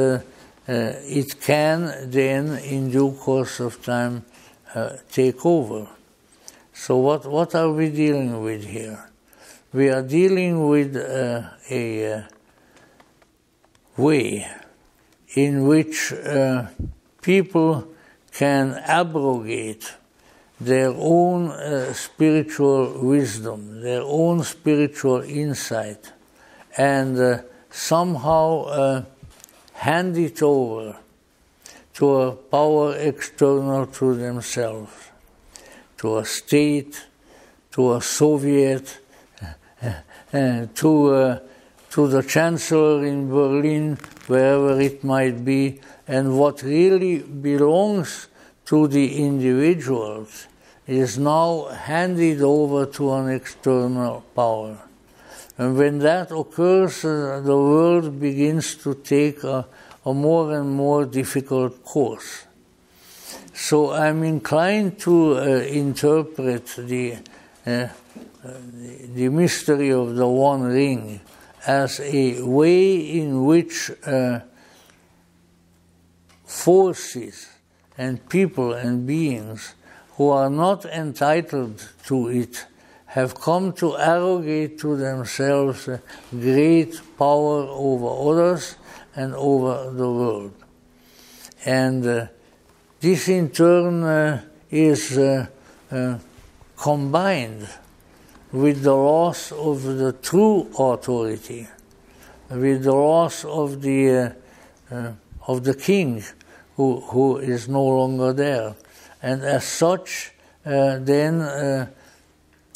can then, in due course of time, take over. So what are we dealing with here? We are dealing with a way in which people can abrogate their own spiritual wisdom, their own spiritual insight, and somehow hand it over to a power external to themselves, to a state, to a Soviet, to the Chancellor in Berlin, wherever it might be, and what really belongs to the individuals is now handed over to an external power. And when that occurs, the world begins to take a more and more difficult course. So I'm inclined to interpret the mystery of the One Ring as a way in which forces and people and beings who are not entitled to it have come to arrogate to themselves great power over others and over the world. And this in turn is combined with the loss of the true authority, with the loss of the king who is no longer there. And as such, then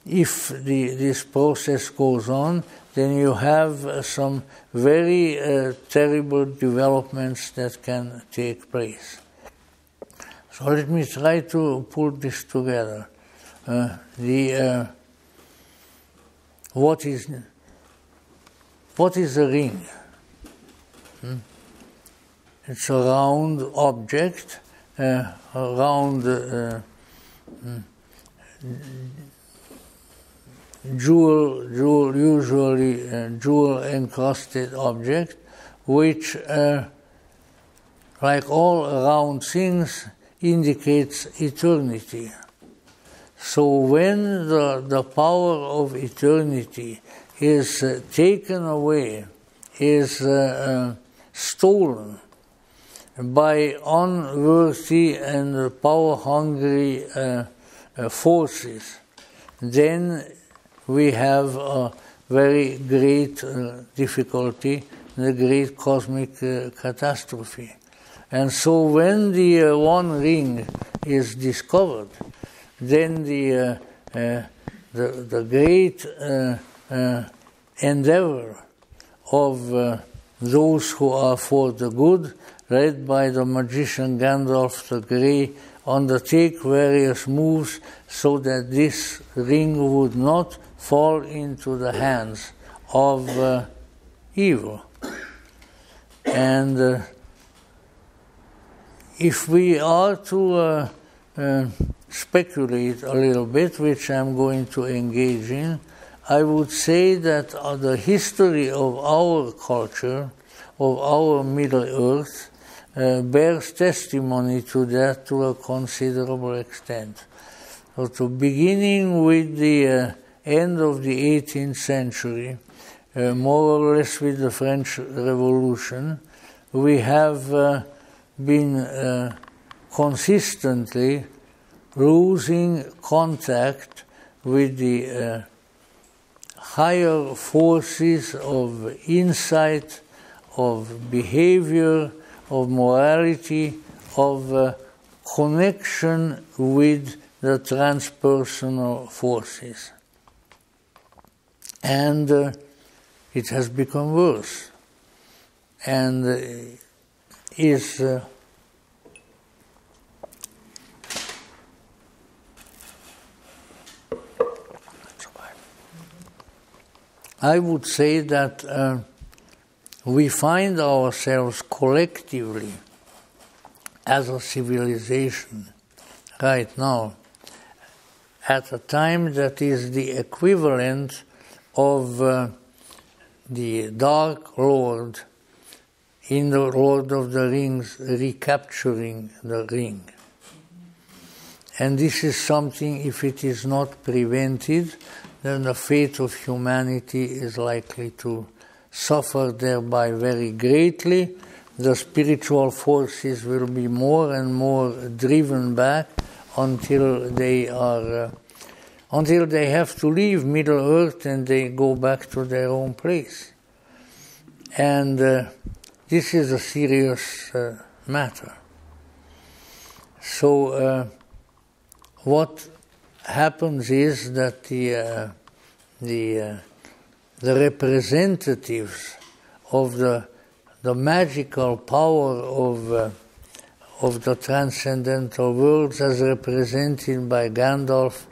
if this process goes on, then you have some very terrible developments that can take place. So let me try to pull this together. What is a ring? It's a round object, a round usually jewel-encrusted object, which, like all round things, indicates eternity. So when the power of eternity is taken away, is stolen by unworthy and power-hungry forces, then we have a very great difficulty, a great cosmic catastrophe. And so when the One Ring is discovered, then the great endeavor of those who are for the good, led by the magician Gandalf the Grey, undertake various moves so that this ring would not fall into the hands of evil. And if we are to speculate a little bit, which I'm going to engage in, I would say that the history of our culture, of our Middle Earth, bears testimony to that to a considerable extent. So beginning with the end of the 18th century, more or less with the French Revolution, we have been consistently losing contact with the higher forces of insight, of behavior, of morality, of connection with the transpersonal forces. And it has become worse, and is I would say that we find ourselves collectively as a civilization right now at a time that is the equivalent of the Dark Lord in the Lord of the Rings recapturing the ring. And this is something, if it is not prevented, then the fate of humanity is likely to suffer thereby very greatly. The spiritual forces will be more and more driven back until they have to leave Middle Earth and they go back to their own place. And this is a serious matter. So what happens is that the representatives of the magical power of the transcendental worlds as represented by Gandalf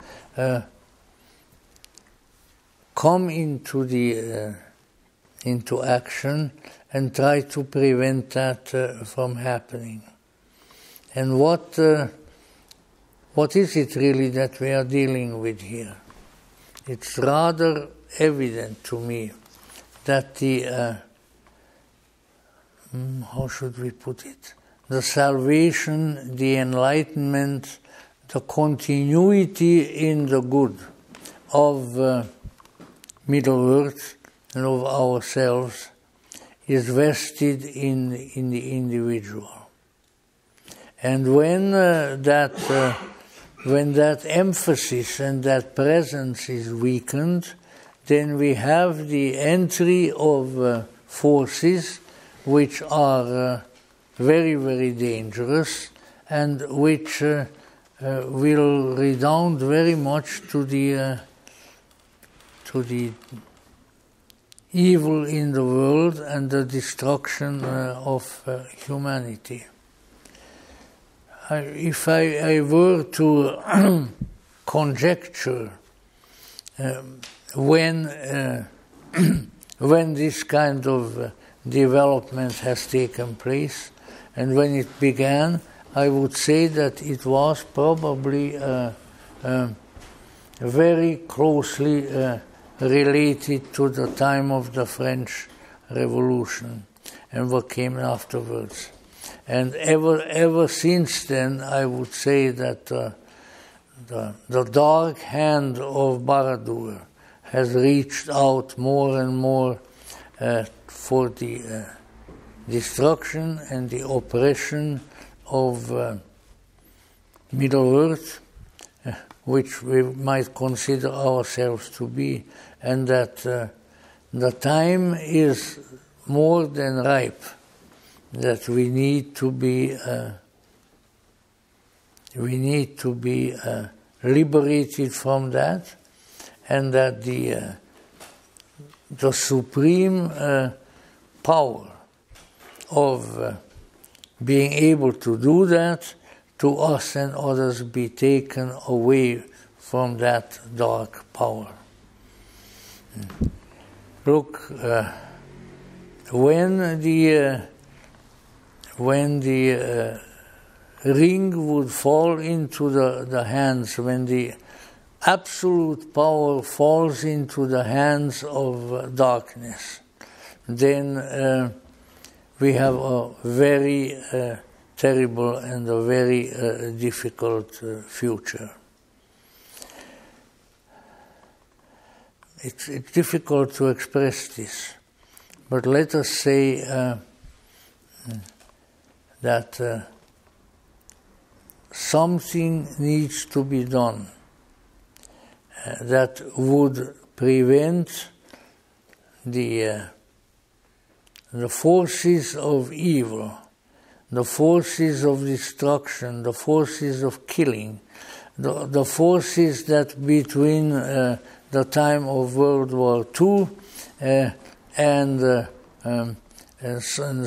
come into action and try to prevent that from happening. And what is it really that we are dealing with here? It's rather evident to me that the how should we put it? The salvation, the enlightenment, the continuity in the good of Middle-earth and of ourselves is vested in the individual. And when that emphasis and that presence is weakened, then we have the entry of forces which are very, very dangerous and which will redound very much to the evil in the world and the destruction of humanity. If I were to conjecture when this kind of development has taken place and when it began, I would say that it was probably very closely related to the time of the French Revolution and what came afterwards. And ever since then, I would say that the dark hand of Barad-dûr has reached out more and more for the destruction and the oppression of Middle-earth, which we might consider ourselves to be, and that the time is more than ripe, that we need to be liberated from that, and that the supreme power of being able to do that to us and others be taken away from that dark power. Look, when the ring would fall into the hands, when the absolute power falls into the hands of darkness, then we have a very terrible and a very difficult future. It's difficult to express this, but let us say that something needs to be done that would prevent the forces of evil, the forces of destruction, the forces of killing, the forces that between the time of World War II and the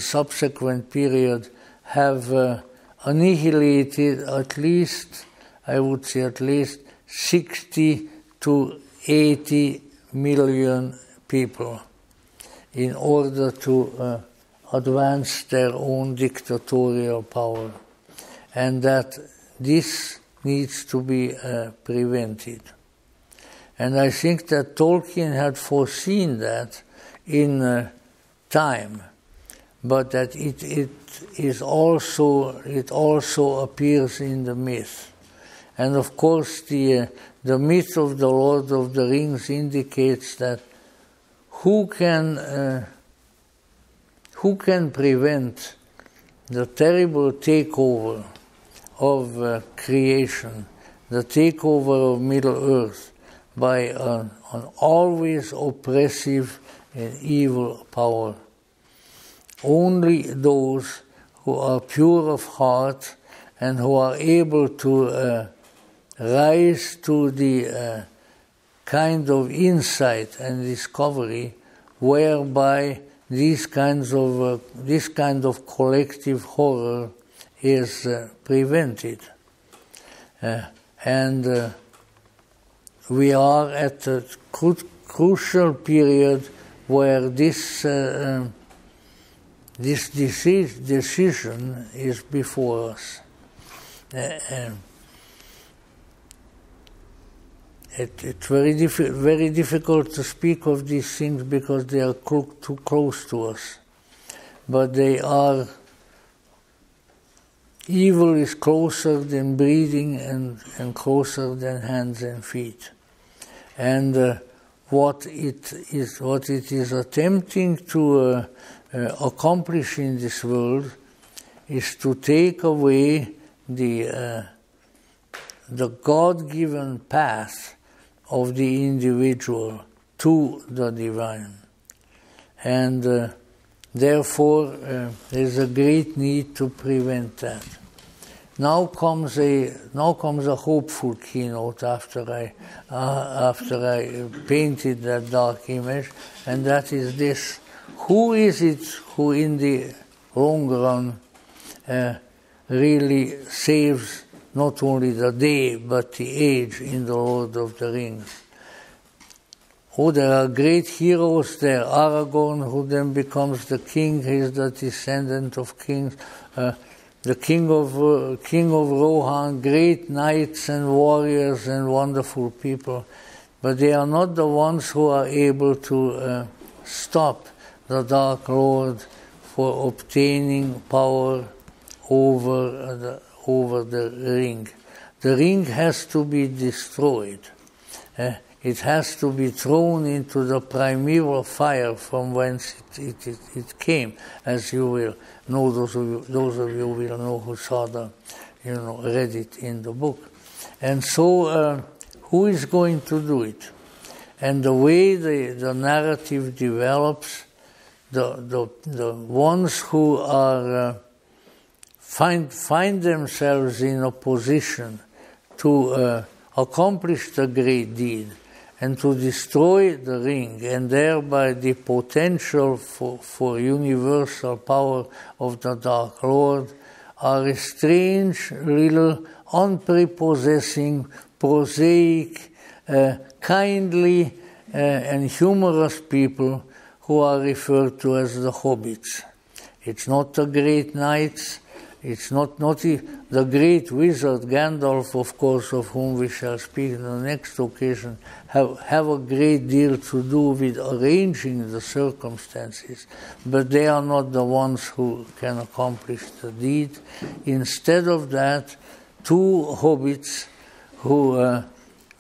subsequent period have annihilated at least, I would say at least 60 to 80 million people in order to advance their own dictatorial power, and that this needs to be prevented. And I think that Tolkien had foreseen that in time, but that it also appears in the myth. And of course the myth of the Lord of the Rings indicates that who can prevent the terrible takeover of creation, the takeover of Middle-earth by an always oppressive and evil power? Only those who are pure of heart and who are able to rise to the kind of insight and discovery whereby this kind of collective horror is prevented. And we are at a crucial period where this decision is before us. It's very difficult to speak of these things because they are too close to us. But they are, evil is closer than breathing and closer than hands and feet. And what it is attempting to accomplish in this world is to take away the God-given path of the individual to the divine. And therefore, there is a great need to prevent that. Now comes a hopeful keynote after I painted that dark image, and that is this: who is it who, in the long run, really saves not only the day but the age in the Lord of the Rings? Oh, there are great heroes there. Aragorn, who then becomes the king, he is the descendant of kings. The king of Rohan, great knights and warriors and wonderful people. But they are not the ones who are able to stop the Dark Lord for obtaining power over the ring. The ring has to be destroyed. It has to be thrown into the primeval fire from whence it came, as you will know. Those of you will know who saw read it in the book. And so, who is going to do it? And the way the narrative develops, the ones who are find themselves in a position to accomplish the great deed and to destroy the ring, and thereby the potential for universal power of the Dark Lord, are a strange, little, unprepossessing, prosaic, kindly and humorous people who are referred to as the hobbits. It's not the great knights. It's not the great wizard Gandalf, of course, of whom we shall speak on the next occasion, have a great deal to do with arranging the circumstances, but they are not the ones who can accomplish the deed. Instead of that, two hobbits who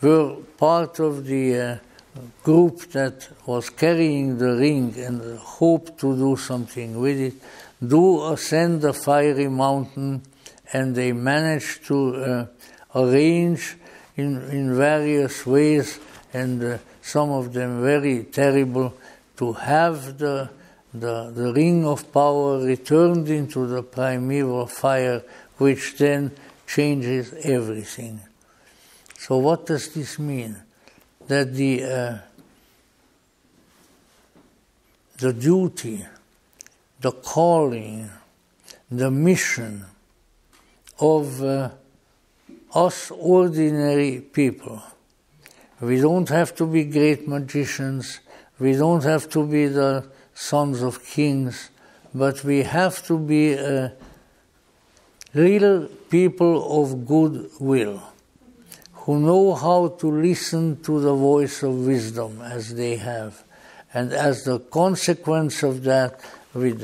were part of the group that was carrying the ring and hoped to do something with it, do ascend the fiery mountain, and they manage to arrange in various ways, and some of them very terrible, to have the ring of power returned into the primeval fire, which then changes everything. So what does this mean? That the duty, the calling, the mission of us ordinary people. We don't have to be great magicians, we don't have to be the sons of kings, but we have to be little people of good will, who know how to listen to the voice of wisdom as they have. And as the consequence of that, with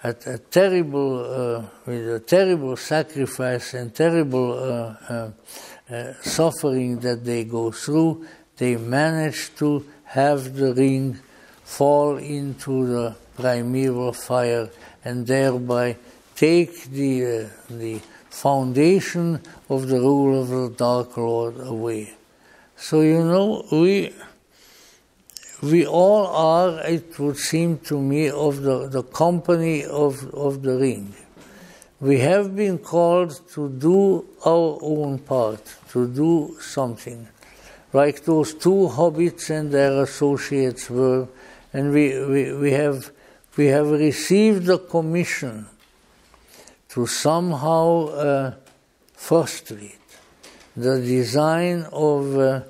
a terrible sacrifice and terrible suffering that they go through, they manage to have the ring fall into the primeval fire and thereby take the foundation of the rule of the Dark Lord away. So, we all are, it would seem to me, of the company of the ring. We have been called to do our own part, to do something, like those two hobbits and their associates were, and we have received the commission to somehow frustrate the design of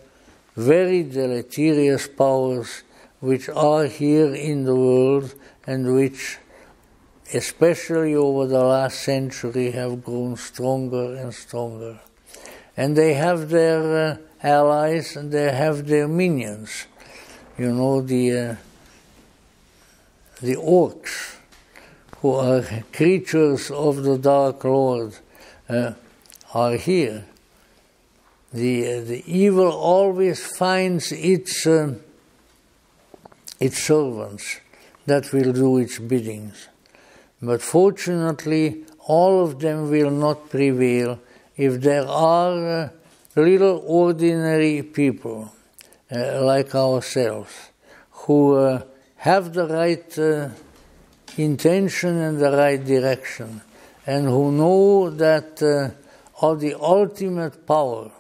very deleterious powers which are here in the world and which, especially over the last century, have grown stronger and stronger. And they have their allies and they have their minions. You know, the orcs, who are creatures of the Dark Lord, are here. The evil always finds its servants that will do its biddings. But fortunately, all of them will not prevail if there are little ordinary people like ourselves who have the right intention and the right direction, and who know that of the ultimate power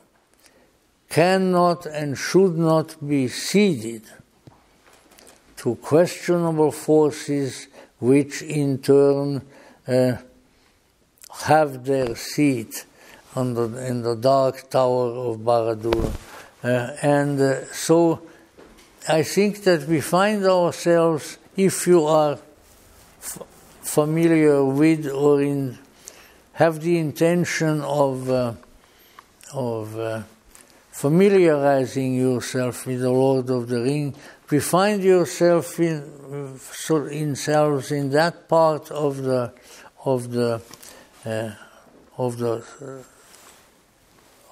cannot and should not be ceded to questionable forces which in turn have their seat in the dark tower of Barad-dûr. So I think that we find ourselves, if you are familiar with or have the intention of familiarizing yourself with the Lord of the Ring, we find yourself in that part of the Lord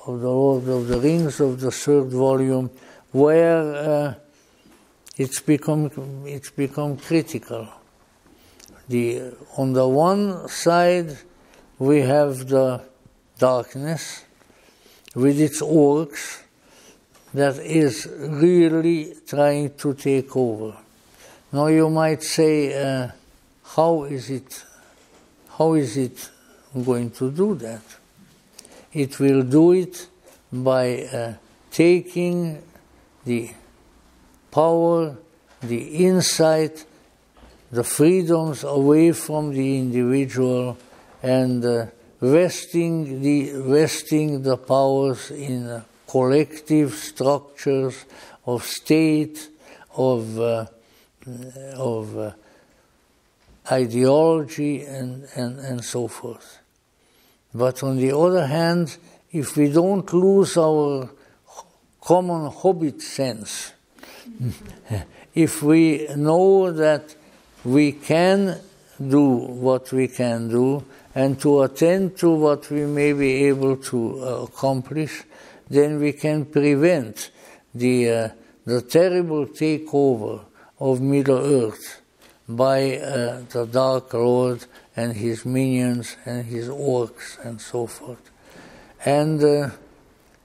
of the Rings, of the third volume, where it's become critical. On the one side, we have the darkness with its orcs that is really trying to take over. Now you might say, how is it going to do that? It will do it by taking the power, the insight, the freedoms away from the individual, and vesting the powers in collective structures of state, of ideology, and so forth. But on the other hand, if we don't lose our common hobbit sense, if we know that we can do what we can do, and to attend to what we may be able to accomplish, then we can prevent the terrible takeover of Middle-earth by the Dark Lord and his minions and his orcs and so forth. And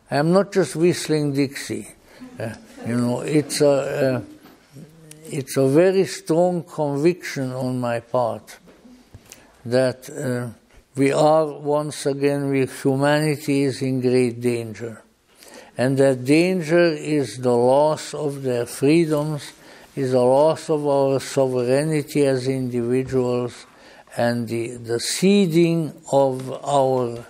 I'm not just whistling Dixie. It's a very strong conviction on my part that we are once again, with humanity is in great danger. And that danger is the loss of their freedoms, is the loss of our sovereignty as individuals, and the ceding of our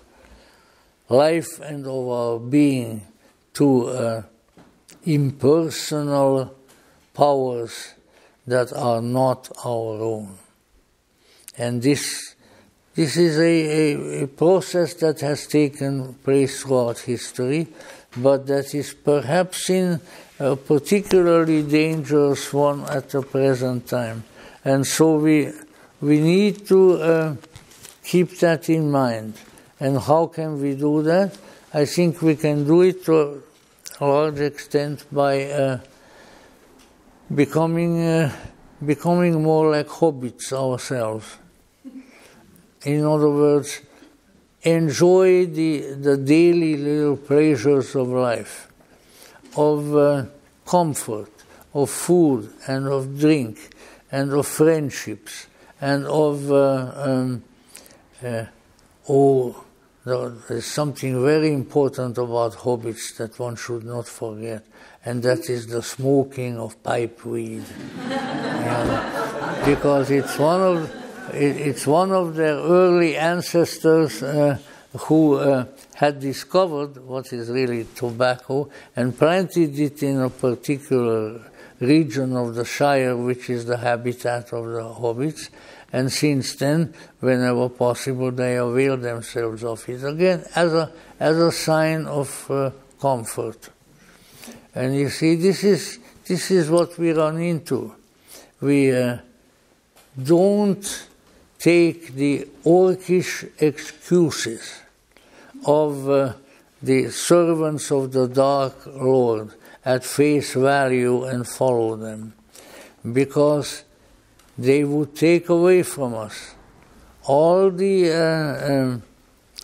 life and of our being to impersonal powers that are not our own. And this is a process that has taken place throughout history, but that is perhaps in a particularly dangerous one at the present time. And so we need to keep that in mind. And how can we do that? I think we can do it to a large extent by becoming more like hobbits ourselves. In other words, enjoy the daily little pleasures of life, of comfort, of food and of drink, and of friendships, and of there's something very important about hobbits that one should not forget, and that is the smoking of pipe weed. Because it's one it's one of their early ancestors who had discovered what is really tobacco and planted it in a particular region of the Shire, which is the habitat of the hobbits. And since then, whenever possible, they avail themselves of it again as a sign of comfort. And you see, this is what we run into. We don't take the orcish excuses of the servants of the Dark Lord at face value and follow them, because they would take away from us all the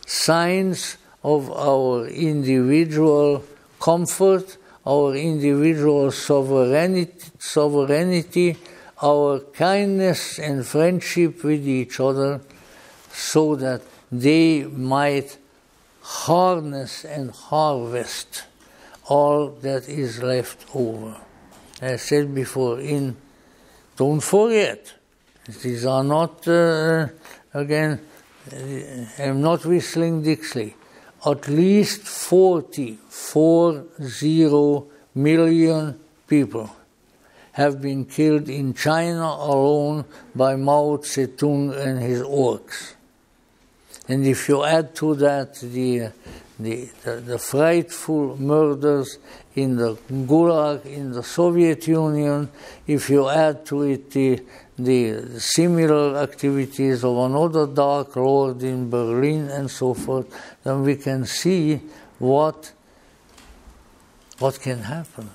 signs of our individual comfort, our individual sovereignty, our kindness and friendship with each other, so that they might harness and harvest all that is left over. As I said before, don't forget, these are not, again, I'm not whistling Dixie, at least 40 million people have been killed in China alone by Mao Zedong and his orcs. And if you add to that the frightful murders in the Gulag in the Soviet Union, if you add to it the similar activities of another Dark Lord in Berlin and so forth, then we can see what can happen.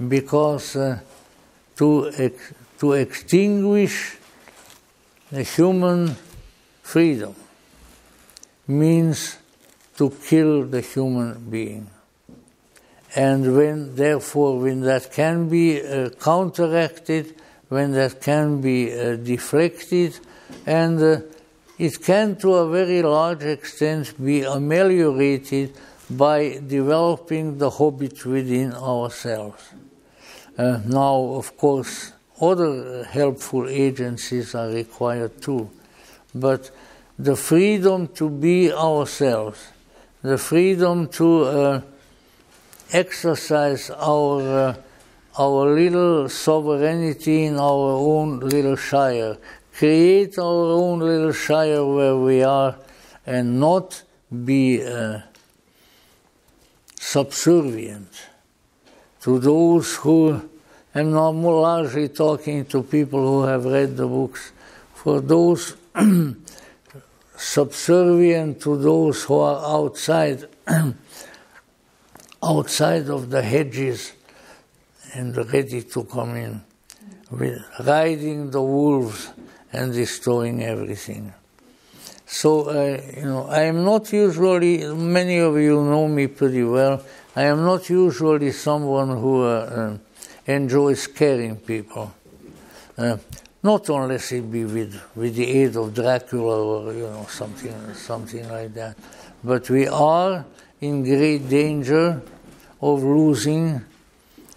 Because to extinguish the human freedom means to kill the human being. And when that can be counteracted, when that can be deflected, and it can to a very large extent be ameliorated by developing the hobbit within ourselves. Now, of course, other helpful agencies are required too. But the freedom to be ourselves, the freedom to exercise our little sovereignty in our own little shire, create our own little shire where we are, and not be subservient to those who, I'm now more largely talking to people who have read the books, for those subservient to those who are outside of the hedges and ready to come in, with riding the wolves and destroying everything. So, I am not usually, many of you know me pretty well, I am not usually someone who enjoys scaring people. Not unless it be with the aid of Dracula or something like that. But we are in great danger of losing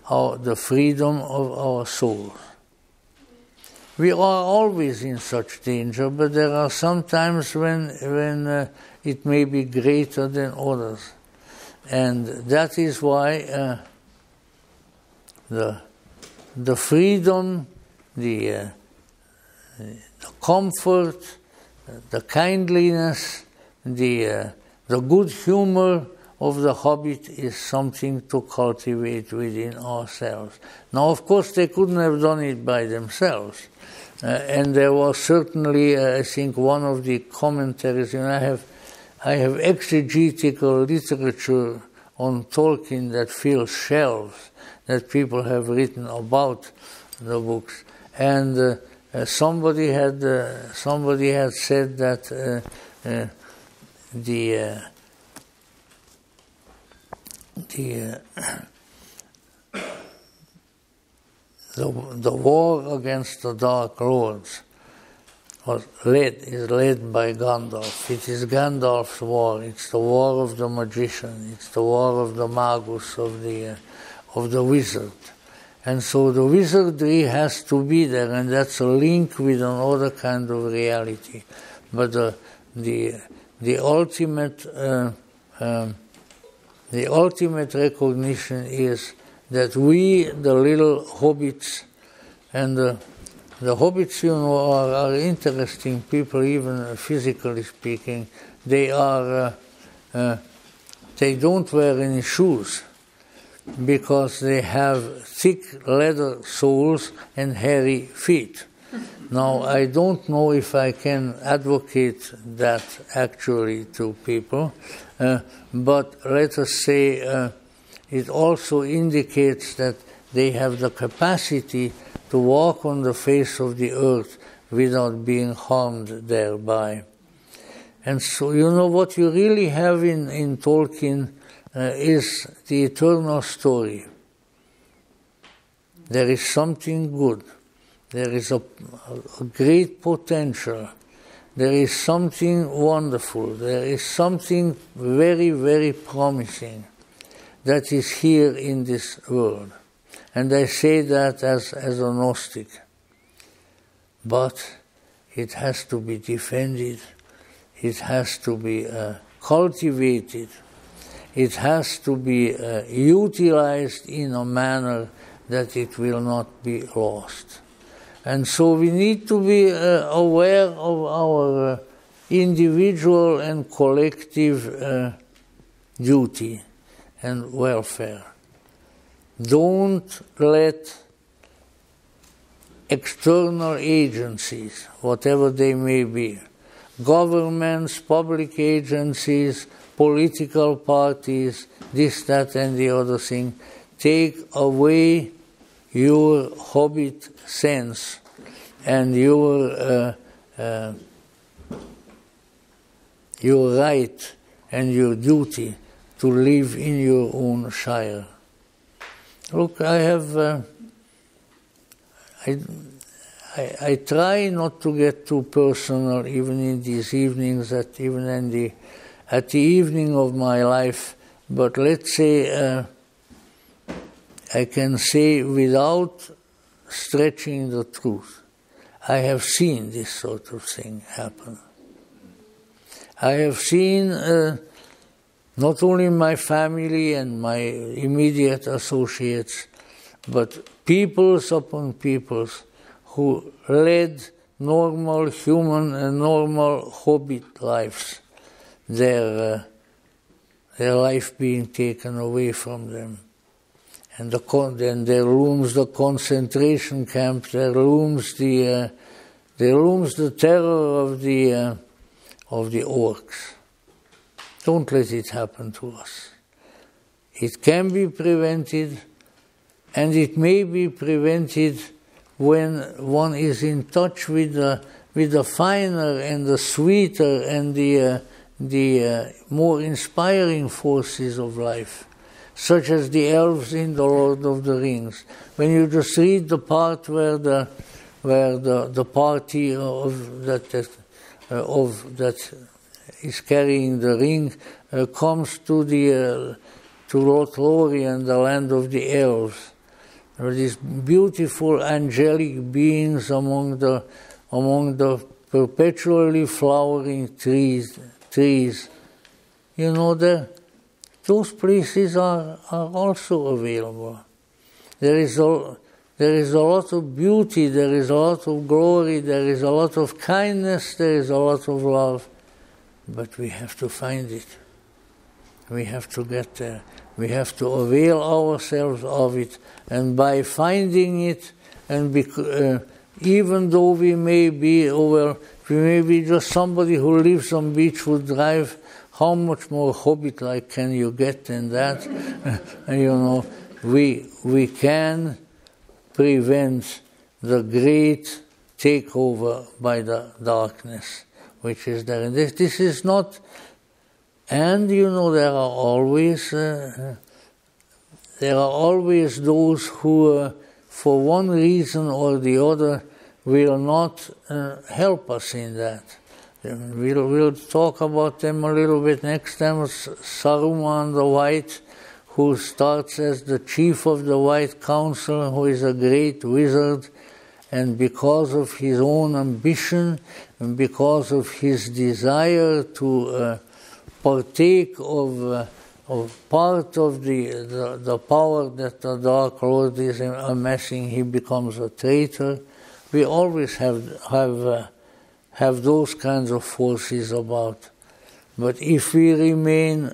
the freedom of our souls. We are always in such danger, but there are some times when it may be greater than others. And that is why the freedom, the comfort, the kindliness, the good humor of the hobbit is something to cultivate within ourselves. Now, of course, they couldn't have done it by themselves. And there was certainly, I think, one of the commentaries, and I have exegetical literature on Tolkien that fills shelves that people have written about the books. And somebody had said that the war against the Dark Lords is led by Gandalf. It is Gandalf's war. It's the war of the magician. It's the war of the magus, of the wizard. And so the wizardry has to be there, and that's a link with another kind of reality. But the ultimate recognition is that we, the little hobbits, and the hobbits, you know, are interesting people, even physically speaking. They don't wear any shoes, because they have thick leather soles and hairy feet. Now, I don't know if I can advocate that actually to people, but let us say it also indicates that they have the capacity to walk on the face of the earth without being harmed thereby. And so, you know, what you really have in Tolkien is the eternal story. There is something good. There is a great potential. There is something wonderful. There is something very, very promising that is here in this world. And I say that as a Gnostic. But it has to be defended. It has to be cultivated. It has to be utilized in a manner that it will not be lost. And so we need to be aware of our individual and collective duty and welfare. Don't let external agencies, whatever they may be, governments, public agencies, political parties, this, that, and the other thing, take away your hobbit sense and your right and your duty to live in your own shire. Look, I try not to get too personal, even in these evenings, at the evening of my life. But let's say I can say without stretching the truth, I have seen this sort of thing happen. I have seen not only my family and my immediate associates, but peoples upon peoples who led normal human and normal hobbit lives, their life being taken away from them. And then there looms the concentration camp, there looms the terror of the orcs. Don't let it happen to us. It can be prevented, and it may be prevented when one is in touch with the finer and the sweeter and the more inspiring forces of life, such as the elves in The Lord of the Rings. When you just read the part where the party that is carrying the ring comes to Lothlorien, the land of the elves. There are these beautiful angelic beings among the perpetually flowering trees. You know, those places are also available. There is a lot of beauty, there is a lot of glory, there is a lot of kindness, there is a lot of love. But we have to find it. We have to get there. We have to avail ourselves of it. And by finding it, and even though we may be just somebody who lives on Beechwood Drive, how much more hobbit-like can you get than that? You know, we can prevent the great takeover by the darkness, which is there. And this is not, and you know, there are always those who, for one reason or the other, will not help us in that. We'll talk about them a little bit next time. Saruman the White, who starts as the chief of the White Council, who is a great wizard, and because of his own ambition and because of his desire to partake of part of the power that the Dark Lord is amassing, he becomes a traitor. We always have those kinds of forces about. But if we remain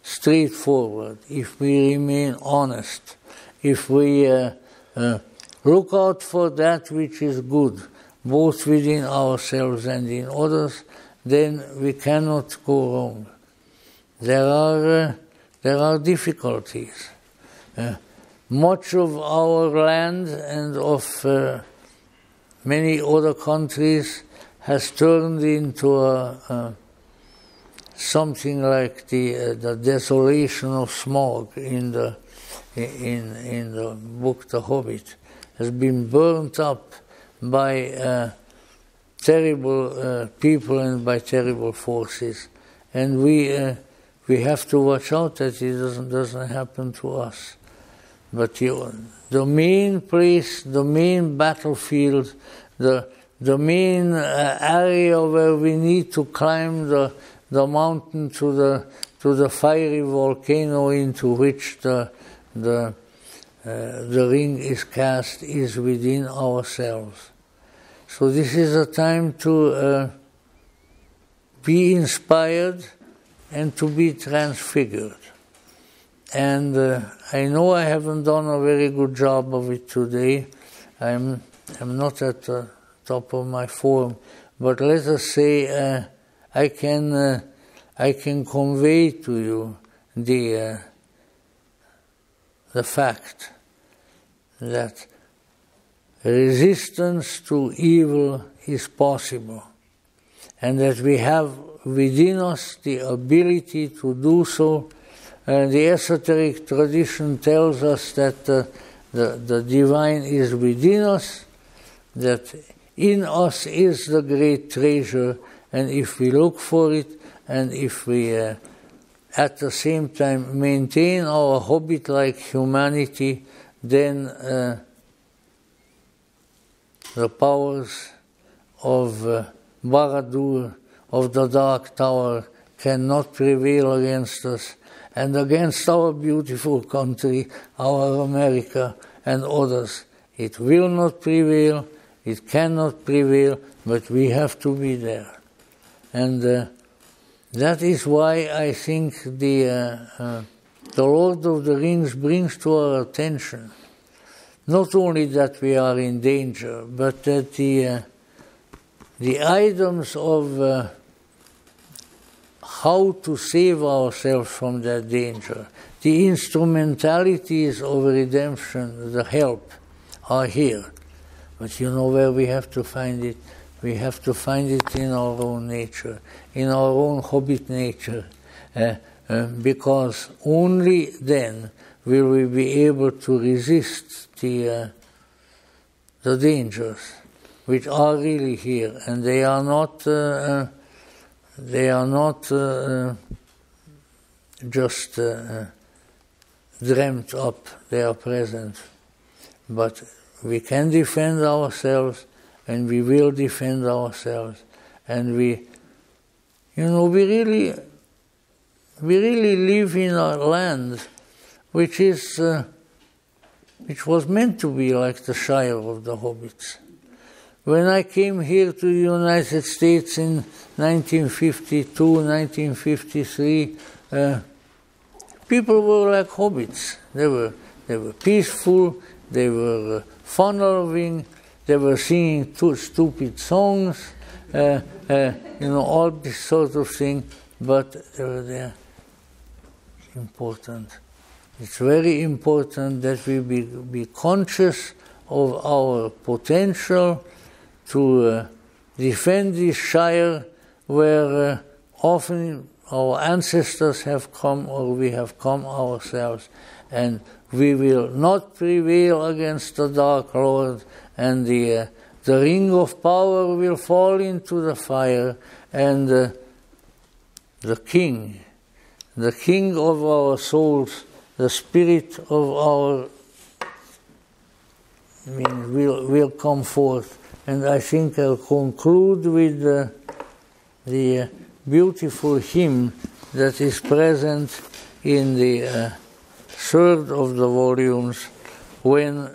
straightforward, if we remain honest, if we look out for that which is good, both within ourselves and in others, then we cannot go wrong. There are difficulties. Much of our land and of many other countries has turned into something like the desolation of smog in the book The Hobbit, has been burnt up by terrible people and by terrible forces, and we have to watch out that it doesn't happen to us. But the main place, the main battlefield, the main area where we need to climb the mountain to the fiery volcano into which the ring is cast is within ourselves. So this is a time to be inspired and to be transfigured. And I know I haven't done a very good job of it today. I'm not at the top of my form, but let us say I can convey to you the fact that resistance to evil is possible, and that we have within us the ability to do so. The esoteric tradition tells us that the divine is within us, that in us is the great treasure, and if we look for it, and if we at the same time maintain our hobbit-like humanity, then the powers of Barad-dûr, of the Dark Tower, cannot prevail against us, and against our beautiful country, our America, and others. It will not prevail, it cannot prevail, but we have to be there. And that is why I think the Lord of the Rings brings to our attention not only that we are in danger, but that the items of how to save ourselves from that danger, the instrumentalities of redemption, the help, are here. But you know where we have to find it? We have to find it in our own nature, in our own hobbit nature, because only then will we be able to resist the dangers which are really here, and they are not just dreamt up, they are present. But we can defend ourselves, and we will defend ourselves, and we really live in a land which was meant to be like the Shire of the Hobbits. When I came here to the United States in 1952, 1953, people were like hobbits. They were peaceful, they were fun-loving, they were singing stupid songs, all this sort of thing, but they were there. It's important. It's very important that we be conscious of our potential to defend this Shire where often our ancestors have come, or we have come ourselves, and we will not prevail against the Dark Lord, and the ring of power will fall into the fire, and the king of our souls, the spirit of our will come forth. And I think I'll conclude with the beautiful hymn that is present in the third of the volumes, when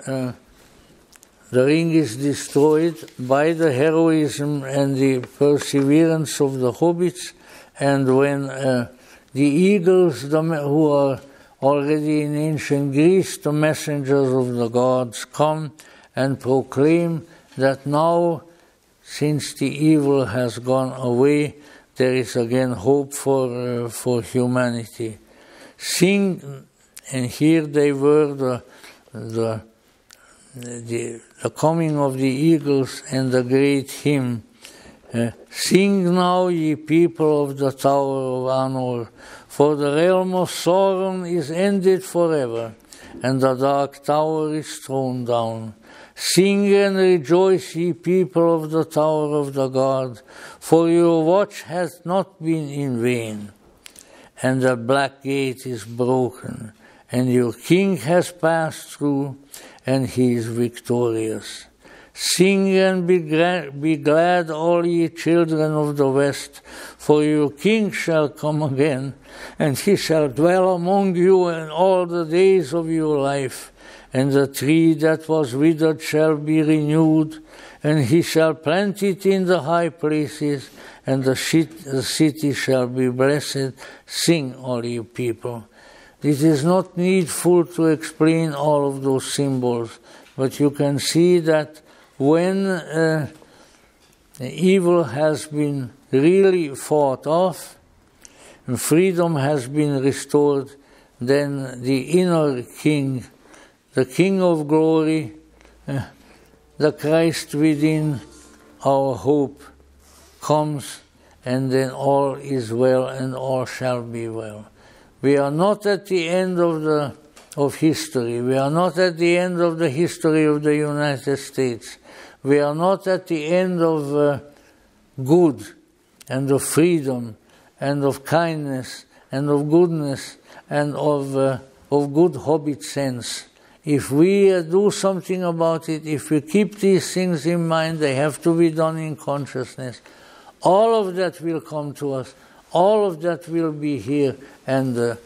the ring is destroyed by the heroism and the perseverance of the hobbits, and when the eagles, who are already in ancient Greece, the messengers of the gods, come and proclaim that now, since the evil has gone away, there is again hope for humanity. Sing, and here they were the coming of the eagles and the great hymn. Sing now, ye people of the Tower of Anor, for the realm of Sauron is ended forever, and the dark tower is thrown down. Sing and rejoice, ye people of the Tower of the God, for your watch hath not been in vain, and the black gate is broken, and your king has passed through, and he is victorious. Sing and be glad, all ye children of the West, for your king shall come again, and he shall dwell among you in all the days of your life. And the tree that was withered shall be renewed, and he shall plant it in the high places, and the city shall be blessed. Sing, all you people. It is not needful to explain all of those symbols, but you can see that when evil has been really fought off, and freedom has been restored, then the inner king, the King of glory, the Christ within, our hope, comes, and then all is well and all shall be well. We are not at the end of history. We are not at the end of the history of the United States. We are not at the end of good and of freedom and of kindness and of goodness and of good hobbit sense. If we do something about it, if we keep these things in mind, they have to be done in consciousness. All of that will come to us. All of that will be here, and the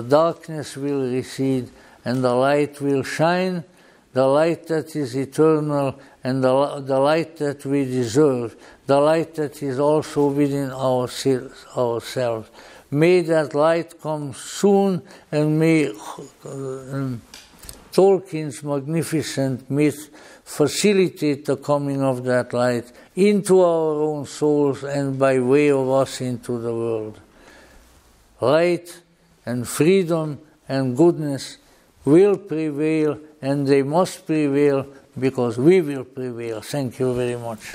darkness will recede, and the light will shine, the light that is eternal, and the light that we deserve, the light that is also within ourselves. May that light come soon, and may Tolkien's magnificent myth facilitate the coming of that light into our own souls and by way of us into the world. Light and freedom and goodness will prevail, and they must prevail because we will prevail. Thank you very much.